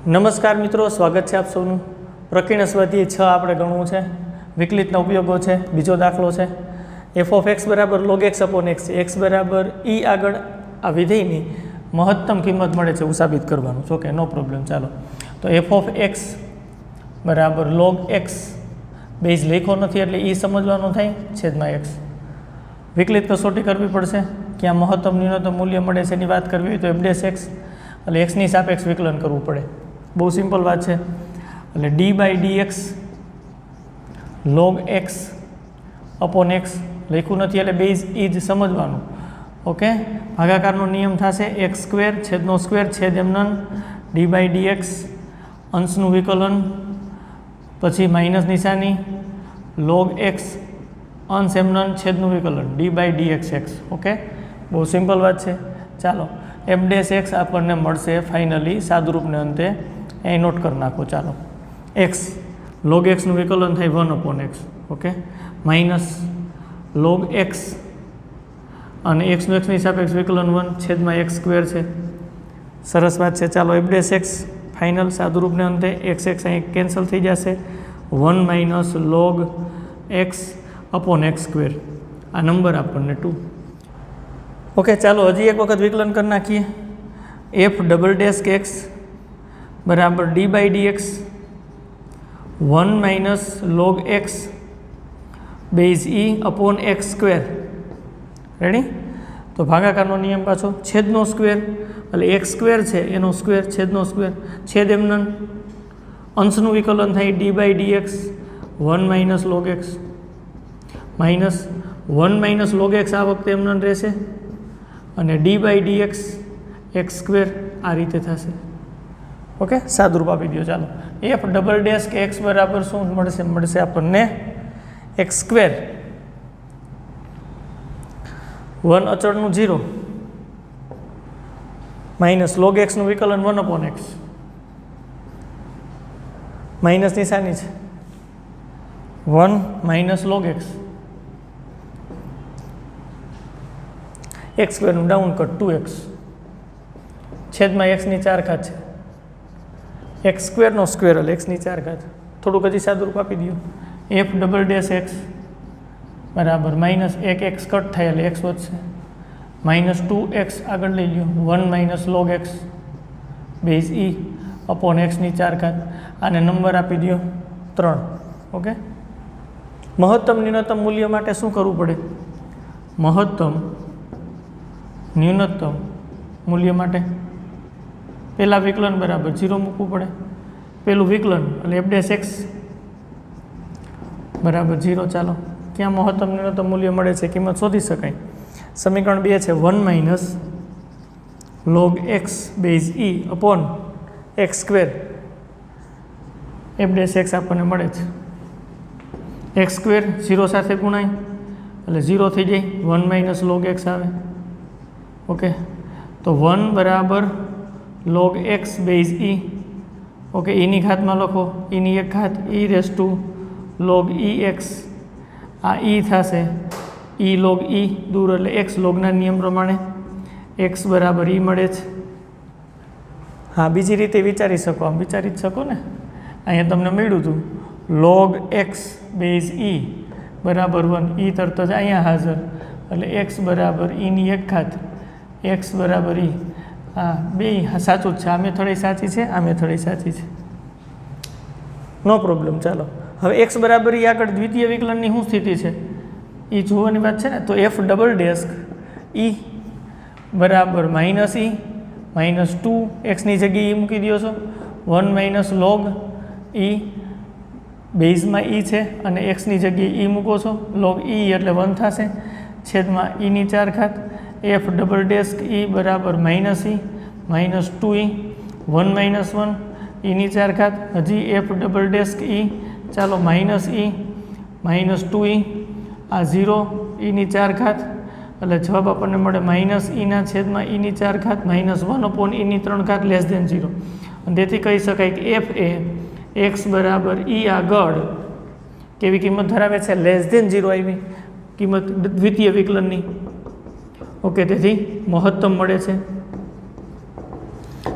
નમસ્કાર મિત્રો, સ્વાગત છે આપ સૌનું. પ્રકીર્ણ સ્વાધ્યાય 6 આપણે ગણવું છે. વિકલિતના ઉપયોગો છે. બીજો દાખલો છે f of x બરાબર log x upon x, x બરાબર e આગળ આ વિધેયની મહત્તમ કિંમત મળે છે એવું સાબિત કરવાનું છે. Okay, no problem. ચાલો, તો f of x બરાબર log x બેઝ લખ્યો નથી એટલે e સમજવાનું થાય છેદમાં x. વિકલિત કસોટી કરવી પડશે. ક્યાં મહત્તમ ન્યૂનતમ મૂલ્ય મળે છે એની વાત કરવી હોય તો f dash x એટલે x ની સાપેક્ષ વિકલન કરવું પડે. બહુ સિમ્પલ વાત છે. એટલે d by dx log x upon x લખ્યું નથી એટલે બેઝ એ જ સમજવાનું. ઓકે, ભાગાકારનો નિયમ થશે x સ્ક્વેર છેદનો સ્ક્વેર છેદ એમનન d બાય dx અંશનું વિકલન પછી માઇનસ નિશાની log x અંશ એમનન છેદનું વિકલન d by dx x. Okay, બહુ સિમ્પલ વાત છે. ચાલો, f dash x આપણને મળશે ફાઇનલી સાદુરૂપને અંતે અહીં નોટ કરી નાખો. ચાલો, x log x નું વિકલન થાય 1 upon x. Okay, minus log x અને x નું x ની સાપેક્ષ વિકલન 1 છેદમાં x સ્ક્વેર છે. સરસ વાત છે. ચાલો, f dash x ફાઇનલ સાદુરૂપને અંતે x x અહીં કેન્સલ થઈ જશે. 1 minus log x upon x square. આ નંબર આપણને 2. ઓકે, ચાલો હજી એક વખત વિકલન કરી નાખીએ. f ડબલ ડેશ x બરાબર d by dx 1 minus log x base e upon x square. Ready? તો ભાગાકારનો નિયમ પાછો છેદનો સ્ક્વેર એટલે x સ્ક્વેર છે એનો સ્ક્વેર છેદનો સ્ક્વેર છેદ એમનન અંશનું વિકલન થાય d by dx 1 minus log x minus 1 minus log x આ વખતે એમનન રહેશે અને d by dx x square આ રીતે થશે. ઓકે, સાદુરૂપ આપી દો. ચાલો, f ડબલ ડેશ કે x બરાબર શું મળશે? મળશે આપણને x સ્ક્વેર 1 અચળનું 0 માઇનસ log x નું વિકલન 1 upon x માઇનસ નિશાની છે 1 માઇનસ log x x સ્ક્વેરનું ડાઉન કટ 2x છેદમાં x ની 4 ઘાત છે. x સ્ક્વેરનો સ્ક્વેર એટલે x ની 4 ઘાત. થોડુંક હજી સાદુરૂપ આપી દો. f ડબલ ડેશ x બરાબર માઇનસ 1 x કટ થાય એટલે x વધશે માઇનસ 2x આગળ લઈ લો 1 minus log x base e upon x ની 4 ઘાત. આને નંબર આપી દો 3. ઓકે, મહત્તમ ન્યૂનતમ મૂલ્ય માટે શું કરવું પડે? મહત્તમ ન્યૂનતમ મૂલ્ય માટે પહેલાં વિકલન બરાબર 0 મૂકવું પડે. પહેલું વિકલન એટલે f dash x બરાબર 0. ચાલો, ક્યાં મહત્તમ ન્યૂનતમ મૂલ્ય મળે છે કિંમત શોધી શકાય. સમીકરણ 2 છે 1 minus log x base e upon x square. f dash x આપણને મળે છે x સ્ક્વેર 0 સાથે ગુણાય એટલે 0 થઈ જાય 1 માઇનસ log x આવે. ઓકે, તો 1 બરાબર log x base e. Okay, એની ઘાતમાં લખો એની એક ઘાત e raise to log ex. આ e થશે e log e દૂર એટલે x લોગના નિયમ પ્રમાણે x બરાબર e મળે છે. હા, બીજી રીતે વિચારી શકો, આમ વિચારી જ શકો ને. અહીંયા તમને મળ્યું હતું log x બેઝ e બરાબર 1 e તરત જ અહીંયા હાજર એટલે x બરાબર e ની એક ઘાત x બરાબર e. હા, બે સાચું જ છે. આ મેથડ સાચી છે, આ મેથડ સાચી છે. નો પ્રોબ્લેમ. ચાલો, હવે x બરાબર e આગળ દ્વિતીય વિકલનની શું સ્થિતિ છે એ જોવાની વાત છે ને. તો f ડબલ ડેશ e બરાબર માઇનસ e માઇનસ 2 x ની જગ્યાએ e મૂકી દો છો 1 માઇનસ log e બેઝમાં e છે અને x ની જગ્યાએ e મૂકો છો log e એટલે 1 થશે છેદમાં e ની 4 ઘાત. f ડબલ ડેશ e બરાબર minus e minus 2e 1 minus 1 e ની 4 ઘાત. હજી f ડબલ ડેશ e ચાલો માઇનસ e માઇનસ 2e આ 0 e ની 4 ઘાત એટલે જવાબ આપણને મળે માઇનસ e ના છેદમાં e ની 4 ઘાત માઇનસ 1 અપોન e ની 3 ઘાત લેસ દેન 0. અને તેથી કહી શકાય કે f એ x બરાબર e આગળ કેવી કિંમત ધરાવે છે? લેસ દેન 0 આવી કિંમત દ્વિતીય વિકલનની. ઓકે, તેથી મહત્તમ મળે છે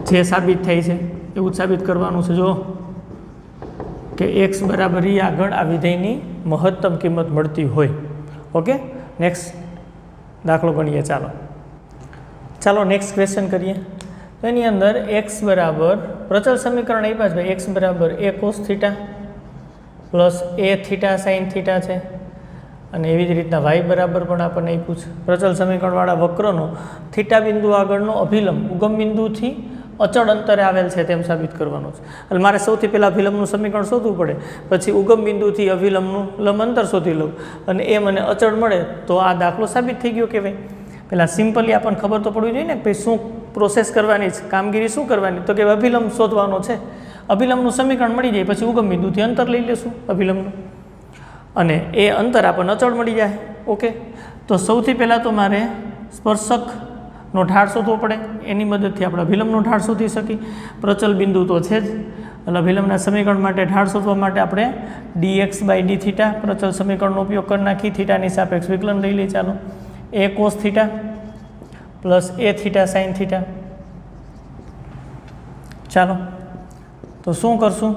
જે સાબિત થાય છે. એવું જ સાબિત કરવાનું છે. જો કે x બરાબર ઈ આગળ આ વિધેયની મહત્તમ કિંમત મળતી હોય. ઓકે, નેક્સ્ટ દાખલો ગણીએ. ચાલો નેક્સ્ટ ક્વેશ્ચન કરીએ. તો એની અંદર x બરાબર પ્રચલ સમીકરણ આપ્યા છે ભાઈ. x બરાબર a cos theta plus a theta sine theta છે, અને એવી જ રીતના y બરાબર પણ આપણને આપ્યું છે. પ્રચલ સમીકરણવાળા વક્રનો થીટા બિંદુ આગળનો અભિલંબ ઉગમ બિંદુથી અચળ અંતરે આવેલ છે તેમ સાબિત કરવાનું છે. એટલે મારે સૌથી પહેલાં અભિલંબનું સમીકરણ શોધવું પડે, પછી ઉગમ બિંદુથી અભિલંબનું લંબ અંતર શોધી લઉં, અને એ મને અચળ મળે તો આ દાખલો સાબિત થઈ ગયો કહેવાય. પહેલાં સિમ્પલી આપણને ખબર તો પડવી જોઈએ ને કે શું પ્રોસેસ કરવાની છે, કામગીરી શું કરવાની, તો કે અભિલંબ શોધવાનો છે. અભિલંબનું સમીકરણ મળી જાય પછી ઉગમ બિંદુથી અંતર લઈ લેશું અભિલંબનું, અને એ અંતર આપણને અચળ મળી જાય. ઓકે, તો સૌથી પહેલાં તો મારે સ્પર્શકનો ઢાળ શોધવો પડે. એની મદદથી આપણે અભિલંબનો ઢાળ શોધી શકીએ. પ્રચલ બિંદુ તો છે જ, એટલે અભિલંબના સમીકરણ માટે ઢાળ શોધવા માટે આપણે dx/d થીટા પ્રચલ સમીકરણનો ઉપયોગ કરી નાખી. થીટાની સાપેક્ષ વિકલન લઈ લઈએ. ચાલો, a cos theta plus a theta sine theta. ચાલો, તો શું કરશું?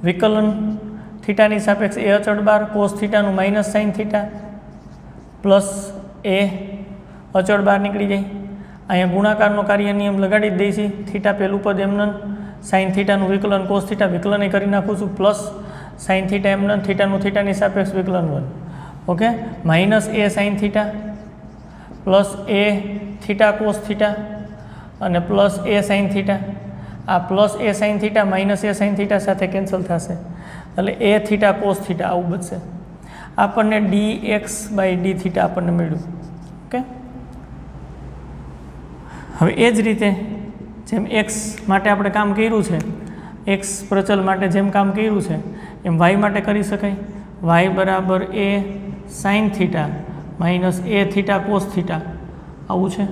વિકલન થીટાની સાપેક્ષ a અચળ બાર કોસ થીટાનું minus sine theta plus a અચળ બાર નીકળી જાય. અહીંયા ગુણાકારનો કાર્ય નિયમ લગાડી જ દઈશી. થીટા પહેલું પદ એમનન, સાઇન થીટાનું વિકલન કોસ થીટા વિકલન એ કરી નાખું છું, પ્લસ સાઇન થીટા એમનન, થીટાનું થીટાની સાપેક્ષ વિકલન 1. Okay, minus a sine theta plus a theta cos theta અને પ્લસ a સાઇન થીટા. આ plus a sine theta minus a sine theta સાથે કેન્સલ થશે, એટલે a થીટા કોસ થીટા આવું બચશે. આપણને dx/d થીટા આપણને મળ્યું. ઓકે, હવે એ જ રીતે જેમ x માટે આપણે કામ કર્યું છે, x પ્રચલ માટે જેમ કામ કર્યું છે એમ y માટે કરી શકાય. y બરાબર a sine theta minus a theta cos theta આવું છે.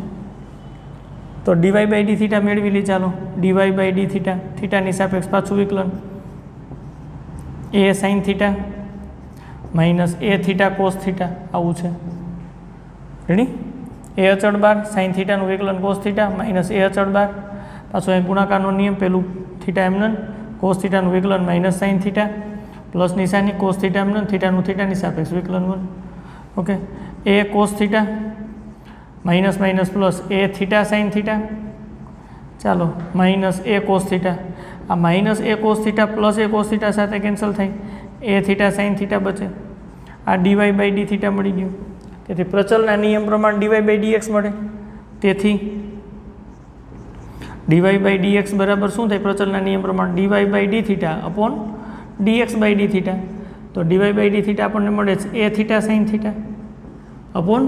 તો dy/d થીટા મેળવી લઈએ. ચાલો, dy/d થીટા, થીટાની સાપેક્ષ પાછું વિકલન a sine theta minus a theta cos theta આવું છે. રેડી? a અચળ બાર સાઇન થીટાનું વિકલન કોસ થીટા માઇનસ a અચળ બાર, પાછો અહીં ગુણાકારનો નિયમ, પેલું થીટા એમનન કોસ થીટાનું વિકલન માઇનસ સાઇન થીટા પ્લસ નિશાની કોસ થીટા એમનન, થીટાનું થીટાની સાપેક્ષ વિકલન 1. Okay, a cos theta minus minus plus a theta sine theta. ચાલો, માઇનસ a કોસ થીટા, આ minus a cos theta plus a cos theta સાથે cancel થાય, a theta sine theta બચે. આ dy/d theta મળી ગયું. તેથી પ્રચલના નિયમ પ્રમાણે dy/dx મળે. તેથી dy/dx બરાબર શું થાય? પ્રચલના નિયમ પ્રમાણે dy/d theta upon dx/d theta. તો dy/d થીટા આપણને મળે છે a theta sine theta upon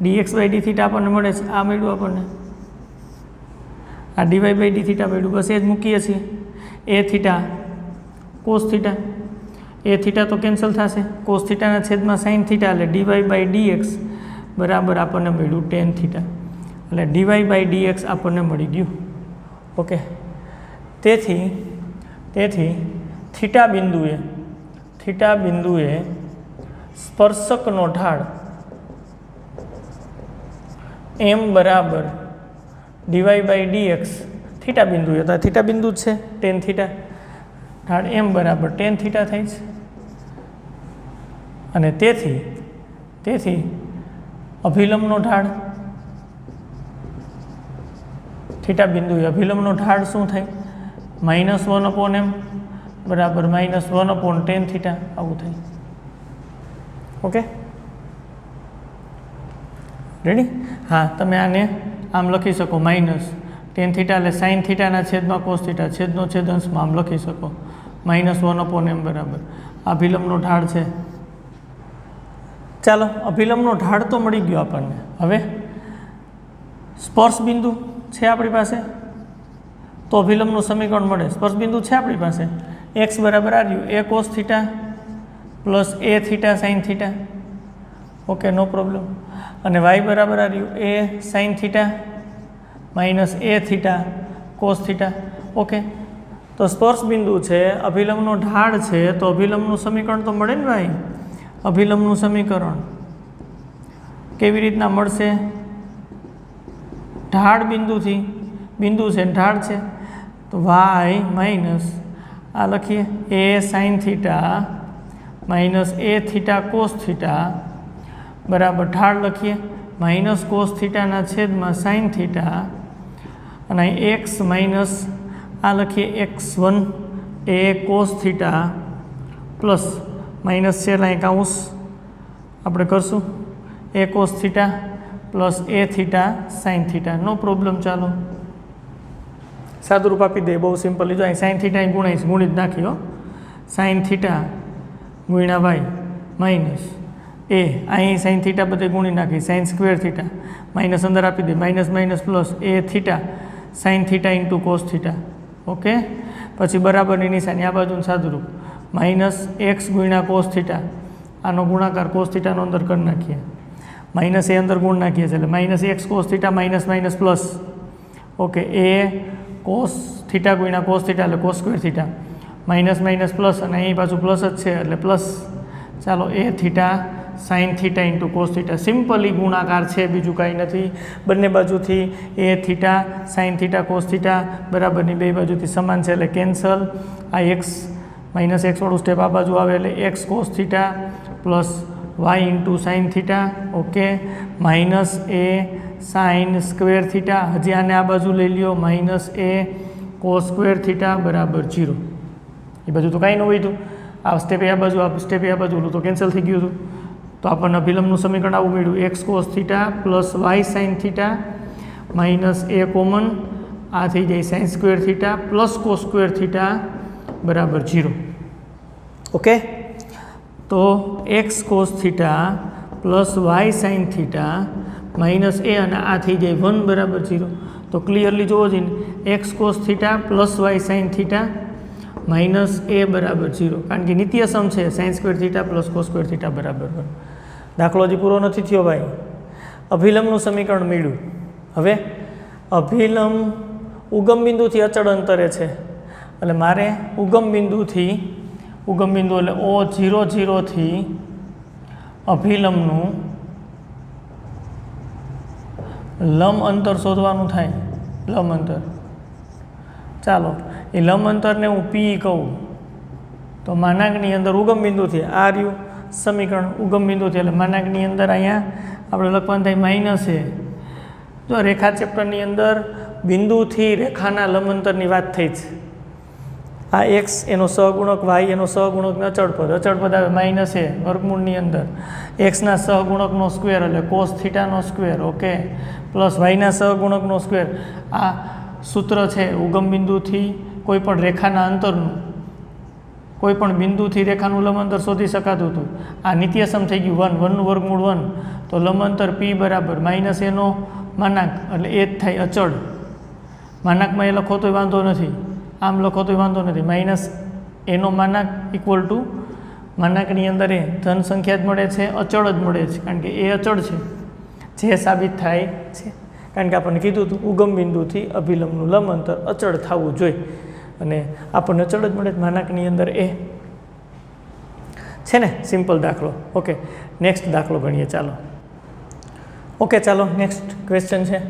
dx/d theta આપણને મળે છે આ મળ્યું આપણને. આ dy/d થીટા મળ્યું, બસ એ જ મૂકીએ છીએ. a theta cos theta, a theta તો કેન્સલ થશે, કોસ થીટાના છેદમાં સાઇન થીટા, એટલે dy/dx બરાબર આપણને મળ્યું tan થીટા. એટલે dy/dx આપણને મળી ગયું. ઓકે, તેથી થીટા બિંદુએ સ્પર્શકનો ઢાળ m બરાબર dy/dx થીટા બિંદુએ, તો થીટા બિંદુ જ છે tan થીટા, ઢાળ m બરાબર tan થીટા થાય છે. અને તેથી અભિલંબનો ઢાળ થીટા બિંદુએ અભિલંબનો ઢાળ શું થાય? -1/m બરાબર -1/tan થીટા આવું થાય. Okay, ready? હા, તમે આને આમ લખી શકો, માઇનસ tan થીટા એટલે સાઇન થીટાના છેદમાં કોસ થીટા, છેદનો છેદ અંશમાં આમ લખી શકો, -1/m બરાબર અભિલંબનો ઢાળ છે. ચાલો, અભિલંબનો ઢાળ તો મળી ગયો આપણને. હવે સ્પર્શ બિંદુ છે આપણી પાસે, તો અભિલંબનું સમીકરણ મળે. સ્પર્શ બિંદુ છે આપણી પાસે, x બરાબર આ રહ્યું a cos theta plus a theta sine theta. Okay, no problem. અને y બરાબર આ રહ્યું a sine theta minus a theta cos theta. Okay, તો સ્પર્શ બિંદુ છે, અભિલંબનો ઢાળ છે, તો અભિલંબનું સમીકરણ તો મળે ને ભાઈ. અભિલંબનું સમીકરણ કેવી રીતના મળશે? ઢાળ બિંદુ છે, ઢાળ છે, તો વાય માઇનસ આ લખીએ એ સાઇન થીટા માઇનસ એ થીટા કોસ થીટા બરાબર ઢાળ લખીએ માઇનસ કોસ થીટાના છેદમાં સાઇન થીટા અને એક્સ માઇનસ આ લખીએ x1 એ કોસ થીટા પ્લસ માઇનસ છે એટલે અહીં કાઉન્સ આપણે કરશું એ cos theta plus a theta sine theta no problem. ચાલો સાદુરૂપ આપી દે, બહુ સિમ્પલ. લીધો અહીં સાઇન થીટા અહીં ગુણિત નાખી હો. સાઇન થીટા ગુણ્યા વાય માઇનસ એ અહીં સાઇન થીટા બધે ગુણી નાખી સાઇન સ્ક્વેર થીટા માઇનસ અંદર આપી દે minus minus plus a theta sine theta into cos theta. Okay, પછી બરાબરની નિશાની આ બાજુનું સાદુરૂપ માઇનસ એક્સ ગુણ્યા કોસ થીટા આનો ગુણાકાર કોસ થીટાનો અંદર કરી નાખીએ માઇનસ એ અંદર ગુણ નાખીએ છીએ એટલે minus x cos theta minus minus plus. Okay, a cos theta ગુણ્યા કોસ થીટા એટલે cos square theta minus minus plus અને અહીં પાછું પ્લસ જ છે એટલે પ્લસ. ચાલો a theta sine theta into cos theta simply ગુણાકાર છે, બીજું કાંઈ નથી. બંને બાજુથી a theta sine theta cos theta બરાબરની બે બાજુથી સમાન છે એટલે કેન્સલ. આ એક્સ માઇનસ એક્સવાળું સ્ટેપ આ બાજુ આવે એટલે x cos theta plus y into sine theta. Okay, minus a sine square theta હજી આને આ બાજુ લઈ લ્યો minus a cos square theta બરાબર 0. એ બાજુ તો કાંઈ ન હોય હતું, આ સ્ટેપે આ બાજુ આ સ્ટેપે આ બાજુ તો કેન્સલ થઈ ગયું હતું. તો આપણને અભિલંબનું સમીકરણ આવું મળ્યું x cos theta plus y sine theta minus a common આ થઈ જાય sine square theta plus cos square theta બરાબર 0. ઓકે, તો x cos theta plus y sine theta minus a અને આ થઈ જાય 1 બરાબર 0. તો ક્લિયરલી જોવો જોઈએ x cos theta plus y sine theta minus a બરાબર 0 કારણ કે નિત્ય સમ છે sine square theta plus cos square theta બરાબર 1. દાખલો હજી પૂરો નથી થયો ભાઈ. અભિલંબનું સમીકરણ મળ્યું. હવે અભિલંબ ઉગમ બિંદુથી અચળ અંતરે છે એટલે મારે ઉગમ બિંદુ એટલે O00 થી અભિલંબનું લંબ અંતર શોધવાનું થાય. લંબ અંતર, ચાલો એ લંબ અંતરને હું પી કહું તો માનાંકની અંદર ઉગમ બિંદુથી આ રહ્યું સમીકરણ ઉગમ બિંદુથી એટલે માનાંકની અંદર અહીંયા આપણે લખવાનું થાય માઇનસ એ. જો રેખા ચેપ્ટરની અંદર બિંદુથી રેખાના લંબ અંતરની વાત થઈ છે. આ એક્સ એનો સહગુણક વાય એનો સહગુણક અચળ પદ આવે માઇનસ એ વર્ગમૂળની અંદર એક્સના સહગુણકનો સ્ક્વેર એટલે કોસ થીટાનો સ્ક્વેર. ઓકે, પ્લસ વાયના સહગુણકનો સ્ક્વેર. આ સૂત્ર છે ઉગમ બિંદુથી કોઈ પણ રેખાના અંતરનું કોઈ પણ બિંદુથી રેખાનું લંબ અંતર શોધી શકાતું હતું. આ નિત્યસમ થઈ ગયું 1 1નું વર્ગમૂળ 1 તો લંબ અંતર પી બરાબર માઇનસ એનો માનાંક એટલે એ જ થાય અચળ. માનાંકમાં એ લખો તોય વાંધો નથી, આમ લખો તોય વાંધો નથી. માઇનસ એનો માનાંક ઇક્વલ ટુ માનાંકની અંદર એ ધન સંખ્યા જ મળે છે, અચળ જ મળે છે કારણ કે એ અચળ છે જે સાબિત થાય છે કારણ કે આપણને કીધું હતું ઉગમ બિંદુથી અભિલંબનું લંબ અંતર અચળ થવું જોઈએ અને આપણને અચળ જ મળે માનાંકની અંદર એ છે ને. સિમ્પલ દાખલો. ઓકે, નેક્સ્ટ દાખલો ગણીએ. ચાલો ઓકે, ચાલો નેક્સ્ટ ક્વેશ્ચન છે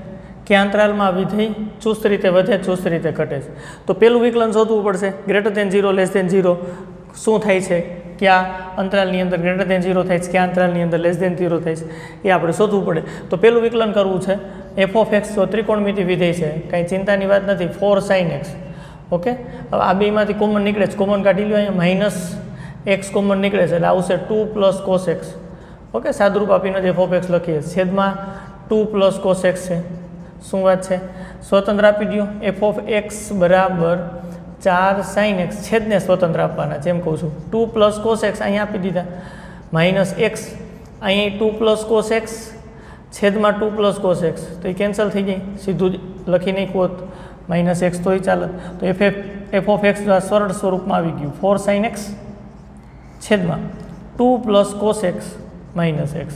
કે અંતરાલમાં વિધેય ચુસ્ત રીતે વધે ચુસ્ત રીતે ઘટે છે. તો પેલું વિકલન શોધવું પડશે >0 <0 શું થાય છે, કયા અંતરાલની અંદર >0 થાય છે, કયા અંતરાલની અંદર <0 થાય છે એ આપણે શોધવું પડે. તો પેલું વિકલન કરવું છે f(x) તો ત્રિકોણમિતિ વિધેય છે, કાંઈ ચિંતાની વાત નથી. 4 sin x. ઓકે, હવે આ બેમાંથી કોમન નીકળે છે, કોમન કાઢી લો. અહીંયા માઇનસ એક્સ કોમન નીકળે છે એટલે આવશે 2 + cos x. ઓકે, સાદુરૂપ આપીને જ f(x) લખીએ છેદમાં 2 + cos x છે. શું વાત છે, સ્વતંત્ર આપી દો. f(x) બરાબર 4 sin x છેદને સ્વતંત્ર આપવાના, જેમ કહું છું 2 + cos x અહીંયા આપી દીધા માઇનસ x અહીં 2 + cos x છેદમાં 2 + cos x તો એ કેન્સલ થઈ જાય, સીધું જ લખી નાખ્યું હોત માઇનસ x તોય ચાલે. તો f(x) સરળ સ્વરૂપમાં આવી ગયું 4 sin x છેદમાં 2 + cos x minus x.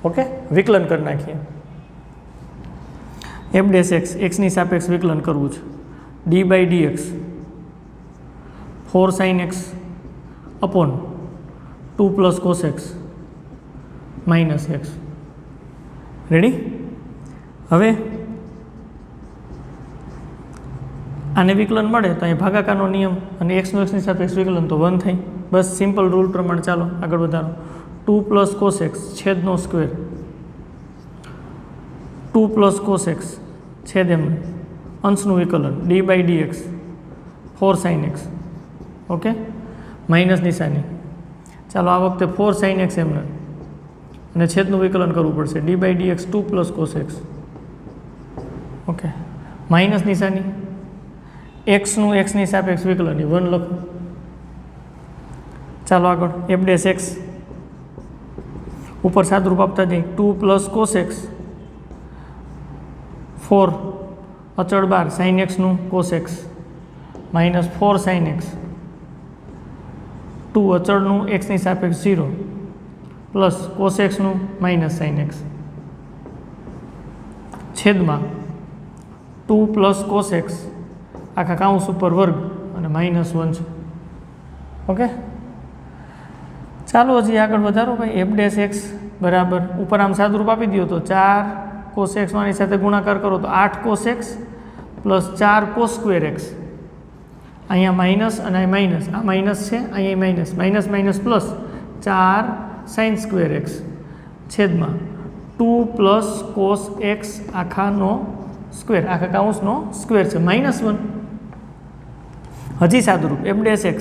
Okay, વિકલન કરી નાખીએ. f'(x) xની સાપેક્ષ વિકલન કરવું છે d/dx 4 sin x upon 2 + cos x minus x. Ready? હવે આને વિકલન મળે તો અહીં ભાગાકારનો નિયમ અને એક્સનું એક્સની સાપેક્ષ વિકલન તો 1 થાય. બસ સિમ્પલ રૂલ પ્રમાણે ચાલો આગળ વધારો. 2 + cos x છેદનો square 2 + cos x છેદ એમને અંશનું વિકલન d/dx 4 sin x. Okay, minus નિશાની. ચાલો આ વખતે 4 sin x એમને અને છેદનું વિકલન કરવું પડશે d/dx 2 + cos x. Okay, minus નિશાની. એક્સનું એક્સની સાપેક્ષ વિકલન એ 1 લખો. ચાલો આગળ f' x ઉપર સાદરૂપ આપતા જઈએ. 2 + cos x 4 અચળ 12 sin x નું cos x minus 4 sin x 2 અચળનું એક્સની સાપેક્ષ 0 પ્લસ cos x નું માઇનસ sin x છેદમાં 2 + cos x આખા કાઉન્સ ઉપર વર્ગ અને -1 છે. ઓકે, ચાલો હજી આગળ વધારો ભાઈ. f' x બરાબર ઉપર આમ સાદુરૂપ આપી દો તો 4 cos x આની સાથે ગુણાકાર કરો તો 8 cos x plus 4 cos square x. અહીંયા માઇનસ અને અહીં માઇનસ, આ માઇનસ છે અહીંયા minus, minus minus plus 4 sin square x છેદમાં 2 + cos x આખાનો સ્ક્વેર, આખા કાઉન્સનો સ્ક્વેર છે -1. હજી સાદુરૂપ f' x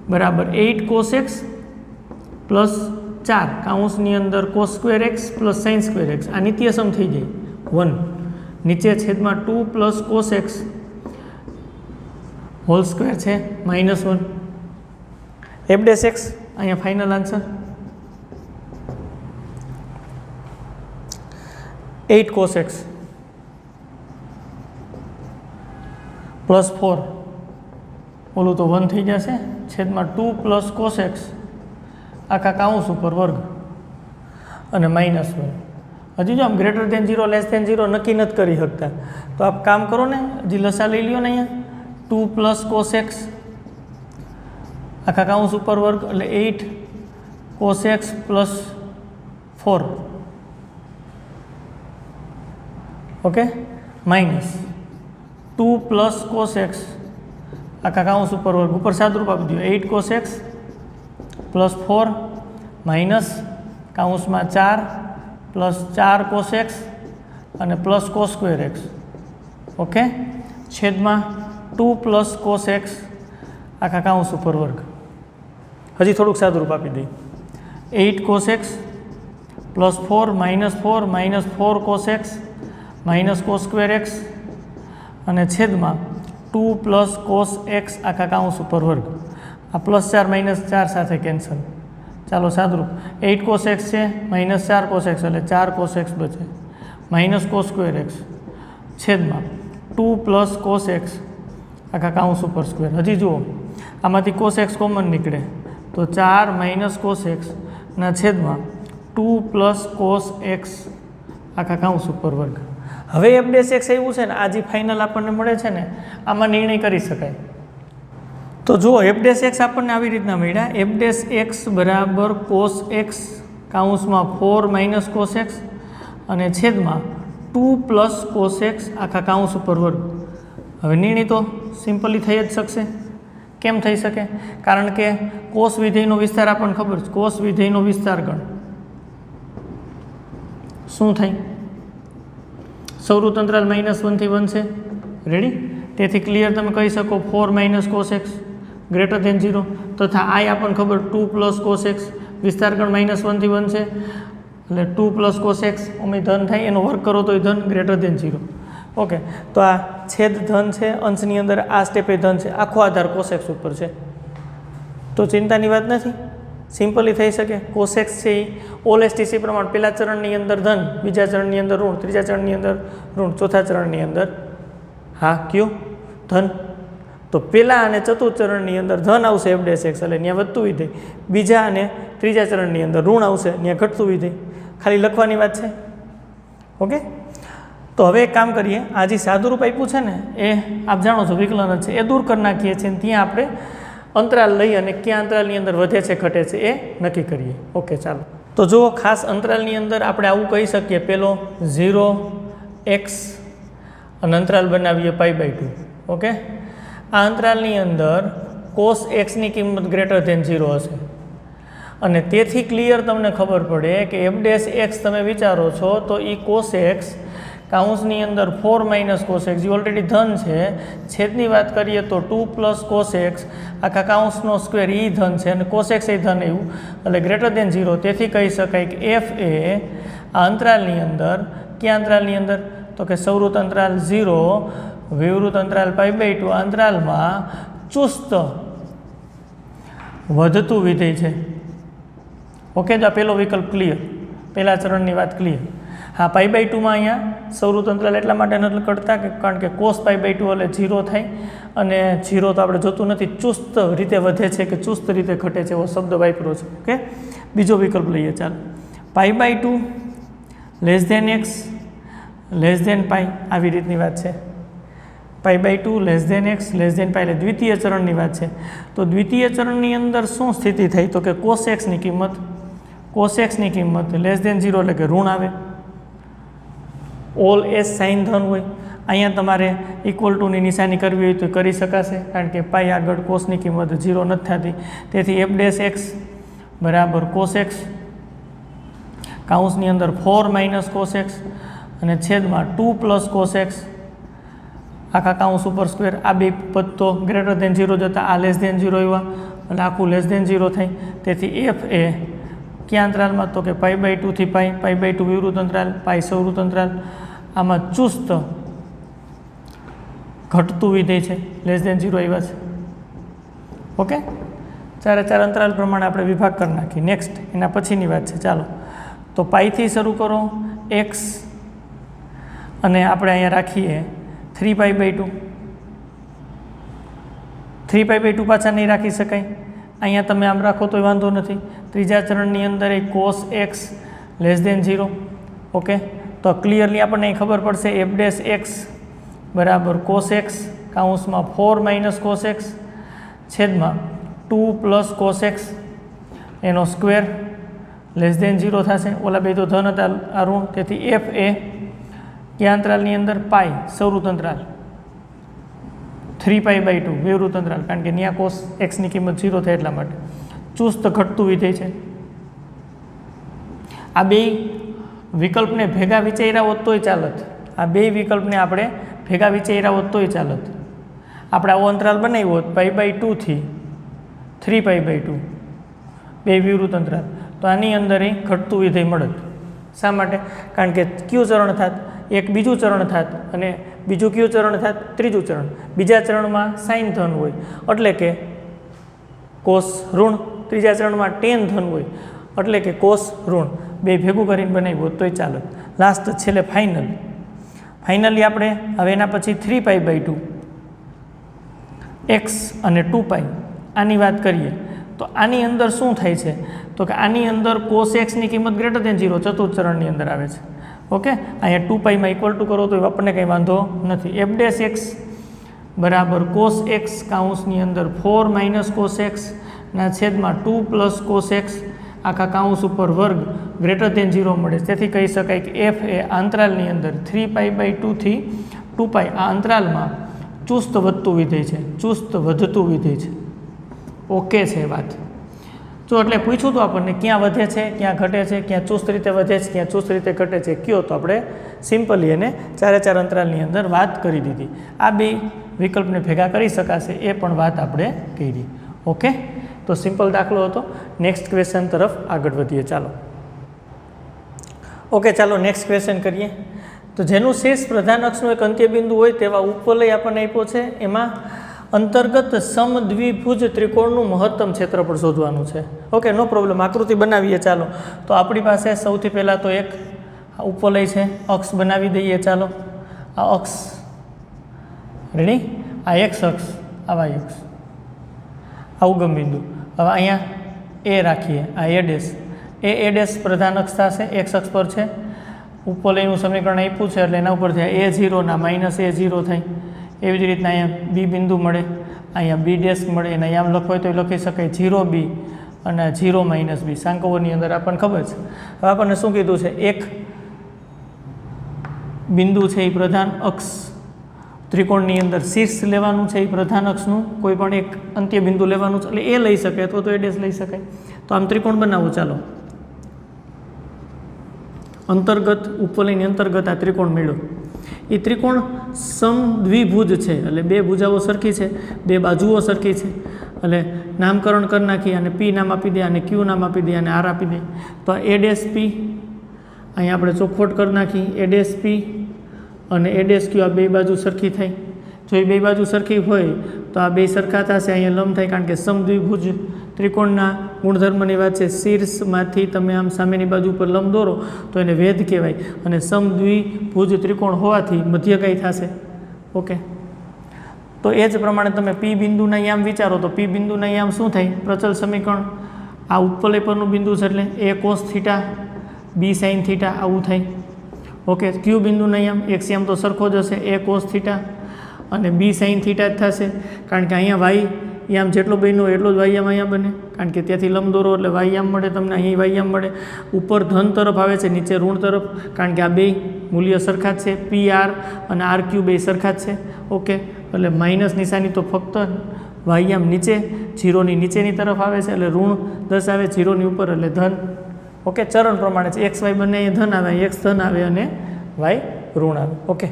બરાબર 8 cos x પ્લસ 4 કાઉન્સની અંદર cos square x plus sin square x. આ નિત્યસમ થઈ જાય 1 નીચે છેદમાં 2 + cos x હોલ સ્ક્વેર છે -1. f' x અહીંયા final answer 8 cos x plus 4 ઓલું તો 1 થઈ જશે છેદમાં 2 + cos x આખા કાઉન્સ ઉપર વર્ગ અને -1. હજી જો આમ ગ્રેટર ધેન 0 લેસ ધેન 0 નક્કી નથી કરી શકતા તો આપ કામ કરો ને, હજી લસા લઈ લ્યો ને. અહીંયા 2 + cos x આખા કાઉન્સ ઉપર વર્ગ એટલે 8 cos x પ્લસ 4. ઓકે, માઇનસ 2 + cos x આખા કાઉન્સ ઉપર વર્ગ ઉપર સાદરૂપ આપી દો 8 cos x પ્લસ 4 માઇનસ કાઉન્સમાં 4 પ્લસ 4 cos x અને plus cos square x. Okay, છેદમાં 2 + cos x આખા કાઉન્સ ઉપર વર્ગ. હજી થોડુંક સાદુરૂપ આપી દઈએ 8 cos x plus 4 -4 -4 cos x minus cos square x અને છેદમાં 2 + cos x આખા કાઉન્સ ઉપર વર્ગ. આ +4 -4 સાથે કેન્સલ. ચાલો સાદુરૂપ 8 cos x છે -4 cos x એટલે 4 cos x બચે માઇનસ cos સ્ક્વેર x છેદમાં 2 + cos x આખા કાઉન્સ ઉપર સ્ક્વેર. હજી જુઓ આમાંથી cos x કોમન નીકળે તો 4 - cos x ના છેદમાં 2 + cos x આખા કાઉન્સ ઉપર વર્ગ. હવે f' x એવું છે ને આ જે ફાઇનલ આપણને મળે છે ને આમાં નિર્ણય કરી શકાય. તો જુઓ f' x આપણને આવી રીતના મળ્યા. f' x બરાબર cos x કાઉન્સમાં 4 - cos x અને છેદમાં 2 + cos x આખા કાઉન્સ ઉપર વર્ગ. હવે નિર્ણય તો સિમ્પલી થઈ જ શકશે. કેમ થઈ શકે? કારણ કે cos વિધેયનો વિસ્તાર આપણને ખબર છે. cos વિધેયનો વિસ્તાર ગણ શું થાય? સૌરુત અંતરાલ -1 થી 1 છે. રેડી? તેથી ક્લિયર તમે કહી શકો 4 - cos x ગ્રેટર ધેન 0 તથા આ આપણને ખબર 2 + cos x વિસ્તાર ગણ -1 થી 1 છે એટલે 2 + cos x અમે ધન થાય એનો વર્ગ કરો તો એ ધન ગ્રેટર ધેન 0. ઓકે, તો આ છેદ ધન છે, અંશની અંદર આ સ્ટેપે ધન છે, આખો આધાર cos x ઉપર છે તો ચિંતાની વાત નથી. સિમ્પલી થઈ શકે. cos x છે એ OLSTC પ્રમાણે પહેલા ચરણની અંદર ધન, બીજા ચરણની અંદર ઋણ, ત્રીજા ચરણની અંદર ઋણ, ચોથા ચરણની અંદર હા કયું ધન. તો પહેલા અને ચતુર્થ ચરણની અંદર ધન આવશે f' x એટલે ત્યાં વધતું વિધેય, બીજા અને ત્રીજા ચરણની અંદર ઋણ આવશે ત્યાં ઘટતું વિધેય. ખાલી લખવાની વાત છે. ઓકે, તો હવે એક કામ કરીએ, આ જે સાદુરૂપ આપ્યું છે ને એ આપ જાણો છો વિકલન જ છે, એ દૂર કરી નાખીએ છીએ. ત્યાં આપણે અંતરાલ લઈ અને ક્યાં અંતરાલની અંદર વધે છે ઘટે છે એ નક્કી કરીએ. ઓકે, ચાલો તો જુઓ ખાસ અંતરાલની અંદર આપણે આવું કહી શકીએ. પહેલો 0 x અને અંતરાલ બનાવીએ π/2. ઓકે, આ અંતરાલની અંદર cos x ની કિંમત ગ્રેટર ધેન 0 હશે અને તેથી ક્લિયર તમને ખબર પડે કે f ડેશ x તમે વિચારો છો તો એ cos x કાઉન્સની અંદર 4 માઇનસ cos x જે ઓલરેડી ધન છે, છેદની વાત કરીએ તો 2 પ્લસ cos x આખા કાઉન્સનો સ્ક્વેર એ ધન છે અને cos x એ ધન એવું એટલે ગ્રેટર ધેન 0. તેથી કહી શકાય કે f એ આ અંતરાલની અંદર, કયા અંતરાલની અંદર તો કે સૌવૃત્ત અંતરાલ 0 વિવૃત અંતરાલ π/2 અંતરાલમાં ચુસ્ત વધતું વિધેય છે. ઓકે, તો આ પહેલો વિકલ્પ ક્લિયર, પહેલા ચરણની વાત ક્લિયર. હા, π/2માં અહીંયા સૌવૃત્ત અંતરાલ એટલા માટે નથી કરતા કે કારણ કે cos π/2 એટલે 0 થાય અને 0 તો આપણે જોતું નથી, ચુસ્ત રીતે વધે છે કે ચુસ્ત રીતે ઘટે છે એવો શબ્દ વાપર્યો છે. ઓકે, બીજો વિકલ્પ લઈએ ચાલો. π/2 less than x less than π આવી રીતની વાત છે. π/2 less than x less than π એટલે દ્વિતીય ચરણની વાત છે. તો દ્વિતીય ચરણની અંદર શું સ્થિતિ થઈ તો કે cos x ની કિંમત લેસ ધેન 0 એટલે કે ઋણ આવે. ઓલ એસ સાઇન ધન હોય. અહીંયા તમારે ઇક્વલ ટુની નિશાની કરવી હોય તો કરી શકાશે કારણ કે પાઈ આગળ કોસની કિંમત 0 નથી થતી. તેથી f ડેશ એક્સ બરાબર cos x કાઉન્સની અંદર 4 માઇનસ cos x અને છેદમાં 2 પ્લસ cos x આખા કાઉન્સ ઉપર સ્ક્વેર. આ બે પદ તો ગ્રેટર ધેન 0 જતાં આ લેસ ધેન 0 એવા એટલે આખું લેસ ધેન 0 થાય. તેથી f એ કયા અંતરાલમાં તો કે π/2 થી π/2 વિવૃત અંતરાલ, પાઈ સૌવૃત્ત અંતરાલ, આમાં ચુસ્ત ઘટતું વિધેય છે, લેસ ધેન 0 આવ્યા છે. ઓકે, ચારે ચાર અંતરાલ પ્રમાણે આપણે વિભાગ કરી નાખીએ. નેક્સ્ટ એના પછીની વાત છે. ચાલો તો પાઈથી શરૂ કરો x અને આપણે અહીંયા રાખીએ 3π/2. 3π/2 પાછા નહીં રાખી શકાય, અહીંયા તમે આમ રાખો તો વાંધો નથી. ત્રીજા ચરણની અંદર એ cos x less than 0. Okay, તો ક્લિયરલી આપણને અહીં ખબર પડશે f ડેશ x બરાબર cos x કાઉન્સમાં 4 માઇનસ cos x છેદમાં 2 પ્લસ cos x એનો સ્ક્વેર લેસ ધેન 0 થશે. ઓલા બે તો ધન હતા, આ ઋણ. તેથી f એ કયા અંતરાલની અંદર પાઈ સૌવૃત્ત અંતરાલ 3π/2 વિવૃત અંતરાલ કારણ કે ત્યાં cos x ની કિંમત 0 થાય એટલા માટે ચુસ્ત ઘટતું વિધેય છે. આ બે વિકલ્પને ભેગા વિચાર્યા હોત તોય ચાલત. આ બે વિકલ્પને આપણે ભેગા વિચાર્યા હોત તોય ચાલત. આપણે આવો અંતરાલ બનાવ્યો હોત π/2 થી 3π/2 બે વિવૃત અંતરાલ તો આની અંદર એ ઘટતું વિધેય મળત. શા માટે? કારણ કે કયું ચરણ થાત? એક બીજું ચરણ થાત અને બીજું કયું ચરણ થાત? ત્રીજું ચરણ. બીજા ચરણમાં સાઇન ધન હોય એટલે કે કોસ ઋણ, ત્રીજા ચરણમાં ટેન ધન હોય એટલે કે કોસ ઋણ. બે ભેગું કરીને બનાવ્યું તોય ચાલે. લાસ્ટ છેલ્લે ફાઇનલી આપણે હવે એના પછી 3π/2 x અને 2π આની વાત કરીએ તો આની અંદર શું થાય છે તો કે આની અંદર cos x ની કિંમત ગ્રેટર ધેન 0 ચતુર્થ ચરણની અંદર આવે છે. ઓકે, અહીંયા 2πમાં ઇક્વલ ટુ કરો તો આપણને કંઈ વાંધો નથી. f ડેશ x બરાબર cos x કાઉન્સની અંદર 4 માઇનસ cos x ના છેદમાં 2 પ્લસ cos x આખા કાઉન્સ ઉપર વર્ગ ગ્રેટર ધેન 0 મળે. તેથી કહી શકાય કે f એ અંતરાલની અંદર 3π/2 થી 2π આ અંતરાલમાં ચુસ્ત વધતું વિધેય છે, ચુસ્ત વધતું વિધેય છે. ઓકે છે વાત. જો એટલે પૂછ્યું તો આપણને ક્યાં વધે છે, ક્યાં ઘટે છે, ક્યાં ચુસ્ત રીતે વધે છે, ક્યાં ચુસ્ત રીતે ઘટે છે કયો, તો આપણે સિમ્પલી એને ચારે ચાર અંતરાલની અંદર વાત કરી દીધી. આ બે વિકલ્પને ભેગા કરી શકાશે એ પણ વાત આપણે કરી. ઓકે, તો સિમ્પલ દાખલો હતો. નેક્સ્ટ ક્વેશ્ચન તરફ આગળ વધીએ. ચાલો ઓકે, ચાલો નેક્સ્ટ ક્વેશ્ચન કરીએ. તો જેનું શેષ પ્રધાન અક્ષનું એક અંત્યબિંદુ હોય તેવા ઉપવલય આપણને આપ્યો છે. એમાં અંતર્ગત સમદ્વિભુજ ત્રિકોણનું મહત્તમ ક્ષેત્રફળ શોધવાનું છે. Okay, no problem. આકૃતિ બનાવીએ. ચાલો તો આપણી પાસે સૌથી પહેલાં તો એક ઉપવલય છે, અક્ષ બનાવી દઈએ. ચાલો આ અક્ષ રેડી, આ એક્સ અક્ષ, આ વાય અક્ષ, આ ઉગમ બિંદુ. હવે અહીંયા એ રાખીએ, આ એ ડેશ પ્રધાન અક્ષ થશે, એક્સ અક્ષ પર છે. ઉપવલયનું સમીકરણ આપ્યું છે એટલે એના ઉપરથી a0 ના -a0 થાય. એવી જ રીતના અહીંયા બી બિંદુ મળે, અહીંયા બી ડેશ મળે. એને અહીંયા લખવું હોય તો એ લખી શકાય 0b અને 0 - b. સાંકવોની અંદર આપણને ખબર છે. હવે આપણને શું કીધું છે? એક બિંદુ છે એ પ્રધાન અક્ષ ત્રિકોણની અંદર શીર્ષ લેવાનું છે, એ પ્રધાન અક્ષનું કોઈ પણ એક અંત્ય બિંદુ લેવાનું છે, એટલે એ લઈ શકે અથવા તો એ ડેશ લઈ શકાય. તો આમ ત્રિકોણ બનાવો. ચાલો, અંતર્ગત ઉપવલયની અંતર્ગત આ ત્રિકોણ મેળવો. એ ત્રિકોણ સમદ્વિભુજ છે, એટલે બે ભુજાઓ સરખી છે, બે બાજુઓ સરખી છે. એટલે નામકરણ કરી નાખી, અને પી નામ આપી દે, અને ક્યુ નામ આપી દે, અને આર આપી દે. તો એ ડેશ પી અહીંયા આપણે ચોખવટ કરી નાખી, એ ડેશ પી અને એ ડેશ ક્યુ, આ બે બાજુ સરખી થઈ. જો એ બે બાજુ સરખી હોય તો આ બે સરખા થશે, અહીંયા લંબ થાય, કારણ કે સમદ્વિભુજ ત્રિકોણના ગુણધર્મની વાત છે. શીર્ષમાંથી તમે આમ સામેની બાજુ ઉપર લંબ દોરો તો એને વેધ કહેવાય, અને સમદ્વિભુજ ત્રિકોણ હોવાથી મધ્ય કઈ થશે. ઓકે, તો એ જ પ્રમાણે તમે પી બિંદુના યામ વિચારો તો પી બિંદુના યામ શું થાય? પ્રચલ સમીકરણ, આ ઉપવલય પરનું બિંદુ છે એટલે એ કોસ થીટા બી સાઇન થીટા આવું થાય. ઓકે, ક્યુ બિંદુના યામ એક્સ યામ તો સરખો જ હશે, એ કોસ થીટા અને બી સાઇન થીટા જ થશે, કારણ કે અહીંયા વાય યામ જેટલો બન્યો એટલો જ વાય યામ અહીંયા બને, કારણ કે ત્યાંથી લંબ દોરો એટલે વાય યામ મળે તમને, અહીં વાય યામ મળે. ઉપર ધન તરફ આવે છે, નીચે ઋણ તરફ, કારણ કે આ બે મૂલ્ય સરખા જ છે, પી આર અને આર ક્યુ બે સરખા જ છે. ઓકે, એટલે માઇનસ નિશાની તો ફક્ત વાય યામ નીચે, જીરોની નીચેની તરફ આવે છે, એટલે ઋણ દર્શાવે, જીરોની ઉપર એટલે ધન. ઓકે, ચરણ પ્રમાણે છે, એક્સ વાય બંને ધન આવે, એક્સ ધન આવે અને વાય ઋણ આવે. ઓકે,